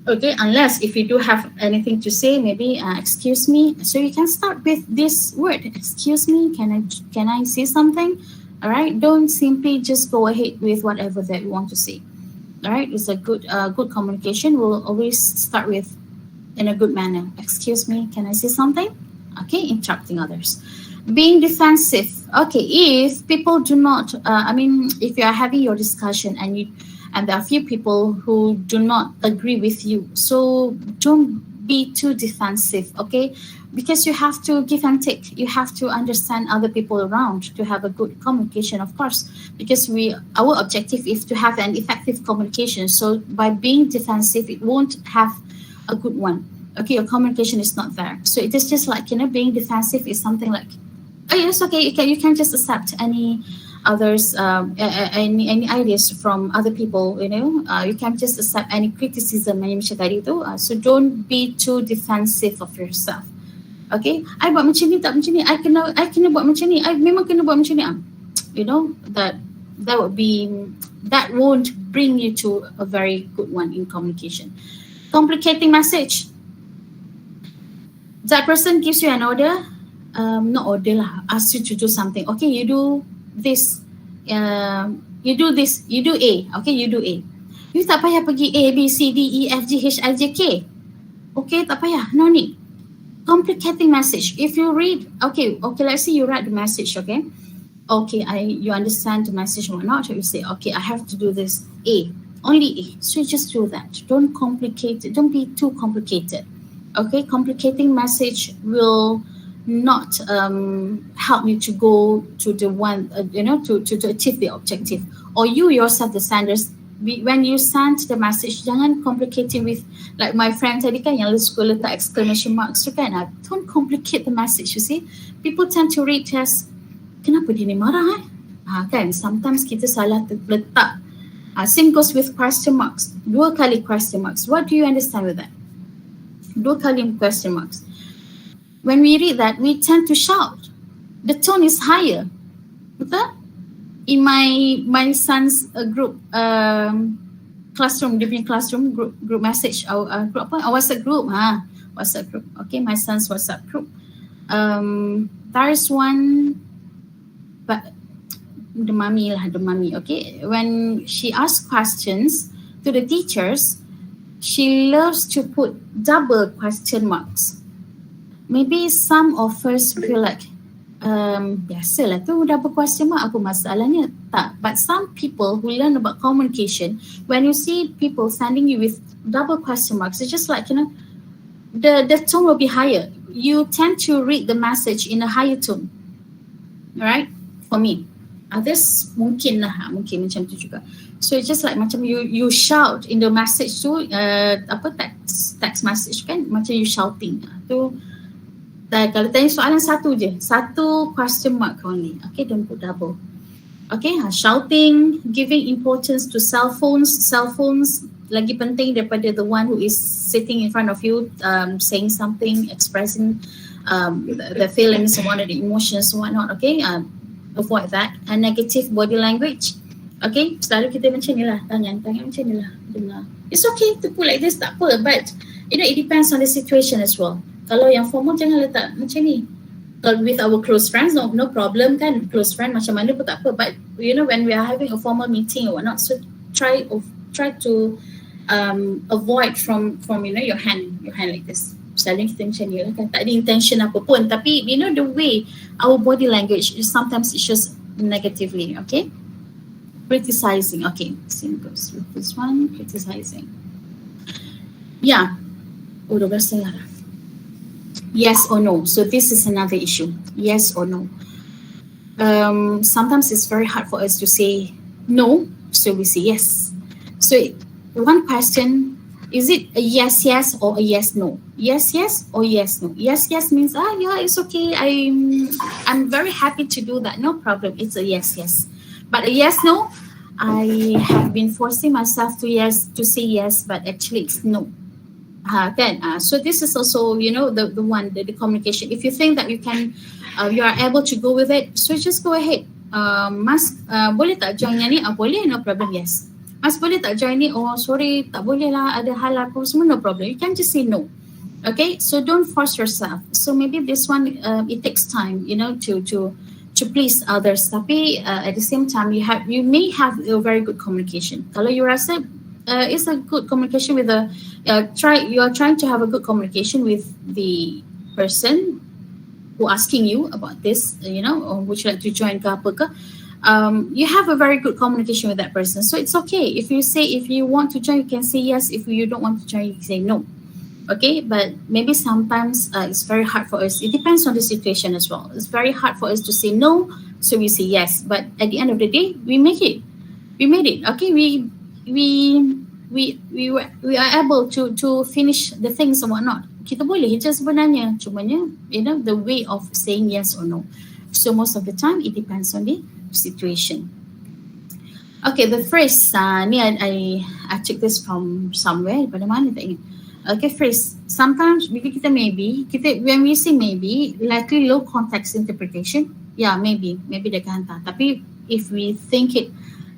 Okay, unless if you do have anything to say, maybe excuse me. So you can start with this word, excuse me. Can I say something? All right. Don't simply just go ahead with whatever that you want to say. All right. It's a good communication. We'll always start with in a good manner. Excuse me. Can I say something? Okay. Interrupting others. Being defensive. Okay. If people do not, if you are having your discussion and there are few people who do not agree with you, so don't be too defensive, okay? Because you have to give and take. You have to understand other people around to have a good communication, of course, because our objective is to have an effective communication. So by being defensive, it won't have a good one. Okay, your communication is not there. So it is just like, being defensive is something like, oh yes, okay, you can just accept any others, any ideas from other people, you can just accept any criticism macam tadi tu. So don't be too defensive of yourself. Okay, I buat macam ni, tak macam ni, I kena buat macam ni, I memang kena buat macam ni. That won't bring you to a very good one in communication. Complicating message. That person gives you an order, not order lah, ask you to do something. Okay, you do this, you do A, okay, you do A. You tak payah pergi A, B, C, D, E, F, G, H, I, J, K. Okay, tak payah, no need. Complicating message. If you read, okay, let's say you write the message, okay, you understand the message or not, you say, okay, I have to do this A, only A. So you just do that. Don't complicate it. Don't be too complicated. Okay, complicating message will not help you to go to the one, to achieve the objective. Or you yourself, the senders, when you send the message, jangan complicating with, like my friend tadi kan yang suka letak exclamation marks tu kan. Don't complicate the message, you see. People tend to read as, kenapa dia ni marah kan? Sometimes kita salah letak. Same goes with question marks. 2 kali question marks. What do you understand with that? 2 kali question marks. When we read that, we tend to shout. The tone is higher. Betul? In my son's group classroom, different classroom group message, group apa? WhatsApp group, WhatsApp group. Okay, my son's WhatsApp group. There is one, but the mummy. Okay, when she asks questions to the teachers, she loves to put double question marks. Maybe some of us feel like, biasalah tu double question mark, apa masalahnya? Tak. But some people who learn about communication, when you see people sending you with double question marks, it's just like, the tone will be higher. You tend to read the message in a higher tone. Right? For me. Others mungkin macam tu juga. So it's just like macam you shout in the message tu, text message kan, macam you shouting. Tu kalau tanya soalan satu question mark only. Okay, don't put double. Okay, shouting, giving importance to cell phones lagi penting daripada the one who is sitting in front of you, saying something, expressing the feelings, one of the emotions, whatnot. Okay, avoid that. And negative body language. Okay, selalu kita macam ni lah, tangan macam ni lah, dengar. It's okay to put like this, tak apa. But it depends on the situation as well. Kalau yang formal jangan letak macam ni. Kalau with our close friends, no problem kan. Close friend macam mana pun tak apa. But when we are having a formal meeting or whatnot, so try to avoid from your hand like this. Selalu kita macam ni lah kan. Tak ada intention apa pun. Tapi the way our body language sometimes it shows negatively. Okay. Criticizing. Okay. Same goes with this one. Criticizing. Yeah. 12 setengah dah. Yes or no. So this is another issue. Yes or no. Sometimes it's very hard for us to say no, so we say yes. So one question, is it a yes or a yes no? Yes or yes no? Yes means yeah, it's okay. I'm very happy to do that. No problem. It's a yes. But a yes no, I have been forcing myself to say yes, but actually it's no. So this is also the one, the communication. If you think that you are able to go with it, so just go ahead. Mas boleh tak join yang ni? Boleh, no problem, yes. Mas boleh tak join ni? Oh sorry, tak boleh lah, ada hal aku semua, no problem. You can just say no. Okay, so don't force yourself. So maybe this one it takes time, to please others. Tapi at the same time you may have a very good communication. Kalau you rasa it's a good communication with you are trying to have a good communication with the person who asking you about this, or would you like to join ke apa ke, you have a very good communication with that person. So it's okay. If you want to join, you can say yes. If you don't want to join, you can say no. Okay, but maybe sometimes it's very hard for us. It depends on the situation as well. It's very hard for us to say no, so we say yes. But at the end of the day, we made it. Okay, we are able to finish the things and whatnot. Kita boleh je sebenarnya, cumanya the way of saying yes or no. So most of the time it depends on the situation. Okay, the phrase ni I took this from somewhere, pada mana tak ingat. Okay, phrase. Sometimes bila when we say maybe, likely low context interpretation, yeah, maybe dia akan hantar. Tapi if we think it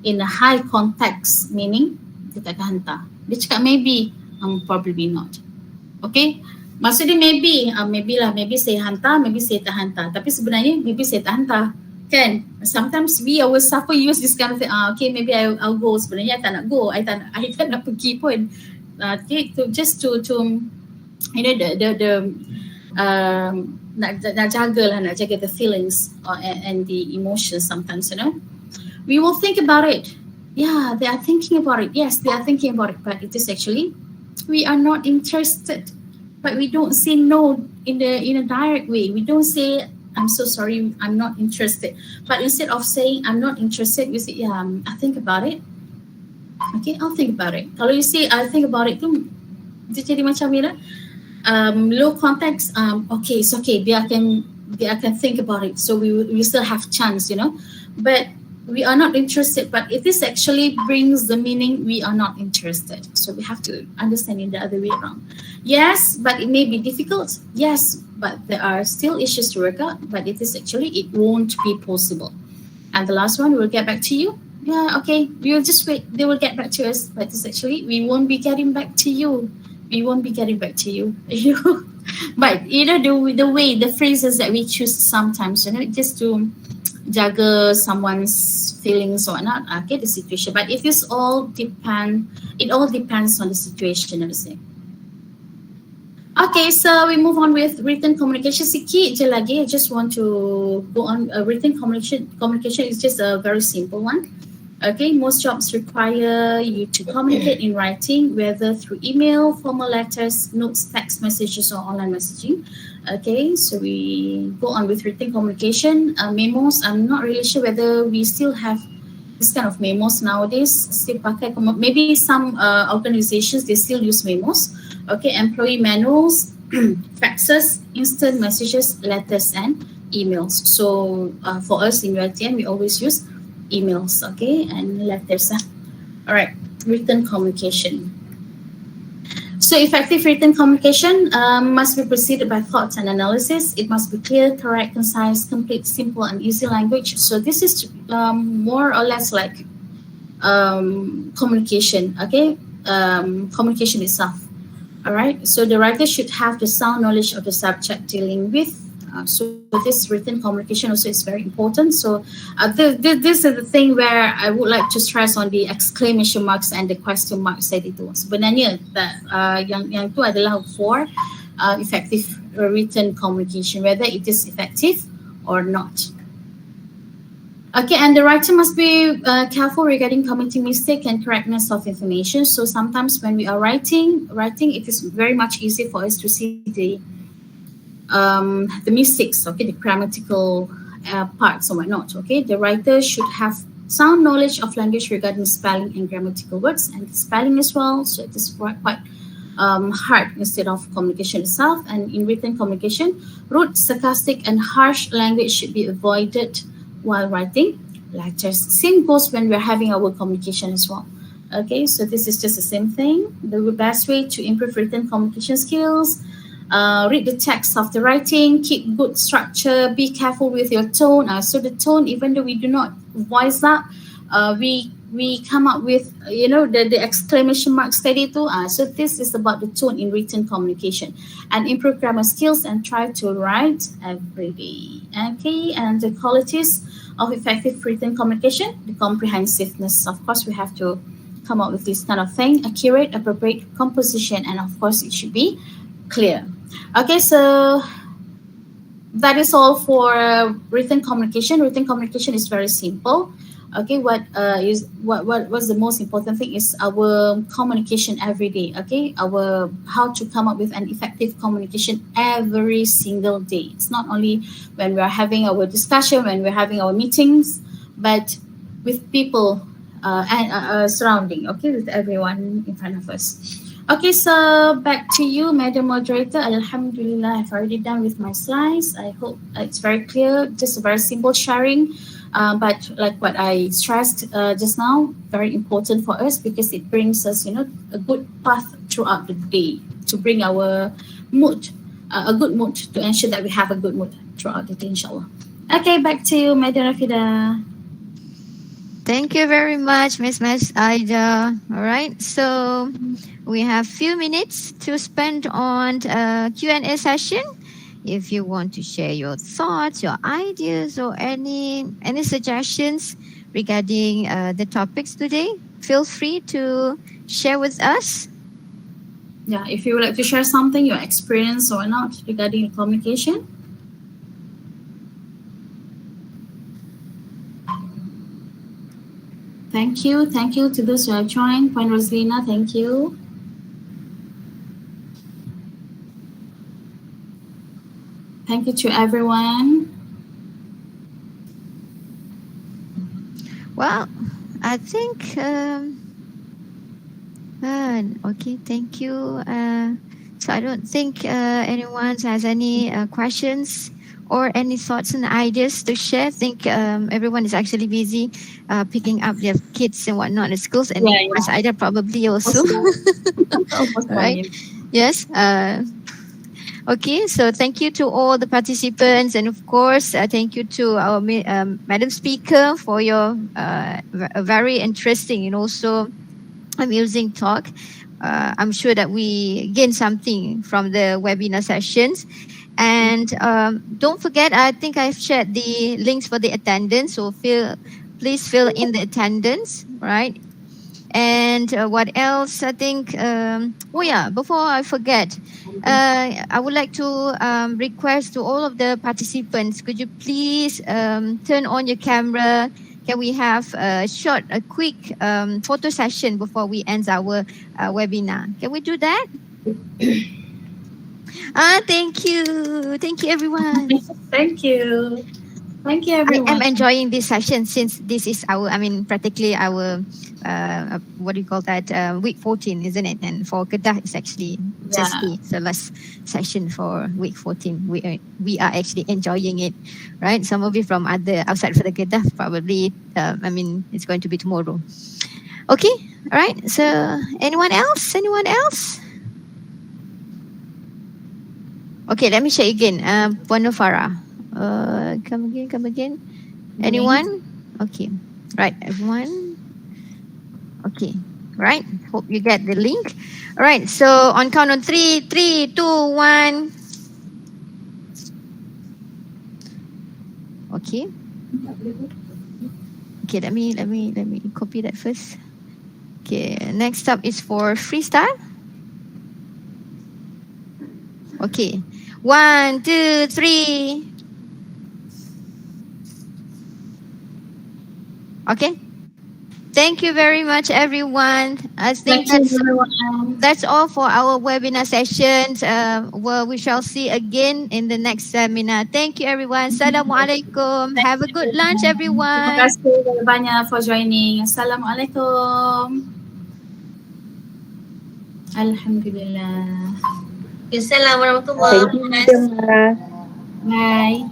in a high context meaning, dia tak akan hantar. Dia cakap maybe, probably not. Okay, maksud dia maybe saya hantar, maybe saya tak hantar. Tapi sebenarnya maybe saya tak hantar. Kan? Sometimes we ourselves use this kind of thing. Okay, maybe I'll go. Sebenarnya I tak nak go. I tak nak pergi pun. Nak jaga the feelings and the emotions sometimes, we will think about it. Yeah, they are thinking about it. Yes, they are thinking about it, but it is actually we are not interested. But we don't say no in a direct way. We don't say I'm so sorry, I'm not interested. But instead of saying I'm not interested, we say yeah, I think about it. Okay, I'll think about it. Kalau you say I think about it tu, dia jadi macam ni lah. Low context. Okay, it's okay. They can think about it. So we still have chance, But we are not interested. But it is actually brings the meaning we are not interested. So we have to understand it the other way around. Yes, but it may be difficult. Yes, but there are still issues to work out. But it won't be possible. And the last one, we'll get back to you. Yeah, okay. We will just wait. They will get back to us. But it's actually, we won't be getting back to you. But the way, the phrases that we choose sometimes, just to jaga someone's feelings or not, okay, the situation. But it all depends on the situation, I would say. Okay, so we move on with written communication. Sikit je lagi. I just want to go on. Written communication is just a very simple one. Okay, most jobs require you to communicate in writing, whether through email, formal letters, notes, text messages, or online messaging. Okay, so we go on with written communication. Memos, I'm not really sure whether we still have this kind of memos nowadays. Still pakai, maybe some organizations, they still use memos. Okay, employee manuals, faxes, instant messages, letters, and emails. So for us in UiTM, we always use emails, okay, and letters. All right, written communication. So effective written communication must be preceded by thought and analysis. It must be clear, correct, concise, complete, simple, and easy language. So this is more or less like communication, okay? Communication itself. All right. So the writer should have the sound knowledge of the subject dealing with. So this written communication also is very important. So this is the thing where I would like to stress on the exclamation marks and the question marks tadi tu. Sebenarnya yang tu adalah for effective written communication, whether it is effective or not. Okay, and the writer must be careful regarding committing mistake and correctness of information. So sometimes when we are writing, it is very much easy for us to see the mistakes, okay, the grammatical parts or whatnot. Okay, the writer should have sound knowledge of language regarding spelling and grammatical words and spelling as well. So it is quite hard instead of communication itself. And in written communication, rude, sarcastic, and harsh language should be avoided while writing letters. Same goes when we're having our communication as well. Okay, so this is just the same thing. The best way to improve written communication skills: read the text of the writing, keep good structure, be careful with your tone. So the tone, even though we do not voice up, we come up with the exclamation marks tadi tu. So this is about the tone in written communication. And improve grammar skills and try to write every day. Okay, and the qualities of effective written communication: the comprehensiveness. Of course, we have to come up with this kind of thing: accurate, appropriate composition, and of course, it should be clear. Okay, so that is all for written communication. Written communication is very simple. Okay, what's the most important thing is our communication every day. Okay, how to come up with an effective communication every single day. It's not only when we are having our discussion, when we're having our meetings, but with people and surrounding. Okay, with everyone in front of us. Okay, so back to you, Madam Moderator. Alhamdulillah, I've already done with my slides. I hope it's very clear. Just a very simple sharing. But like what I stressed just now, very important for us because it brings us, a good path throughout the day to bring our mood, a good mood, to ensure that we have a good mood throughout the day, inshallah. Okay, back to you, Madam Rafidah. Thank you very much, Miss Aida. All right, so we have few minutes to spend on Q&A session. If you want to share your thoughts, your ideas, or any suggestions regarding the topics today, feel free to share with us. Yeah, if you would like to share something, your experience or not regarding communication. Thank you to those who have joined. Point Roslina, thank you. Thank you to everyone. Well, I think, okay, thank you. So I don't think anyone has any questions or any thoughts and ideas to share. I think everyone is actually busy picking up their kids and whatnot at schools. And Ms. Aida probably also. Right? Yes. Okay, so thank you to all the participants, and of course, thank you to our Madam Speaker for your very interesting and also amusing talk. I'm sure that we gain something from the webinar sessions. And don't forget, I think I've shared the links for the attendance, so please fill in the attendance, right? And what else? I think, before I forget, I would like to request to all of the participants, could you please turn on your camera? Can we have a quick photo session before we end our webinar? Can we do that? Thank you. Thank you, everyone. Thank you. Thank you, everyone. I'm enjoying this session since this is practically our, week 14, isn't it? And for Kedah, it's actually just the last session for week 14. We are actually enjoying it, right? Some of you from outside for the Kedah, probably, it's going to be tomorrow. Okay, all right. So anyone else? Okay, let me check again. Puan Farah. Come again. Anyone? Okay. Right, everyone. Okay. Right. Hope you get the link. All right. So on count of 3, 3, 2, 1. Okay. Okay. Let me copy that first. Okay. Next up is for freestyle. Okay. 1, 2, 3. Okay. Thank you very much, everyone. I think Thank you, everyone. that's all for our webinar sessions. Well, we shall see again in the next seminar. Thank you, everyone. Assalamualaikum. Have a good lunch, Terima everyone. kasih banyak for joining. Assalamualaikum. Alhamdulillah. Assalamualaikum warahmatullahi wabarakatuh. Bye.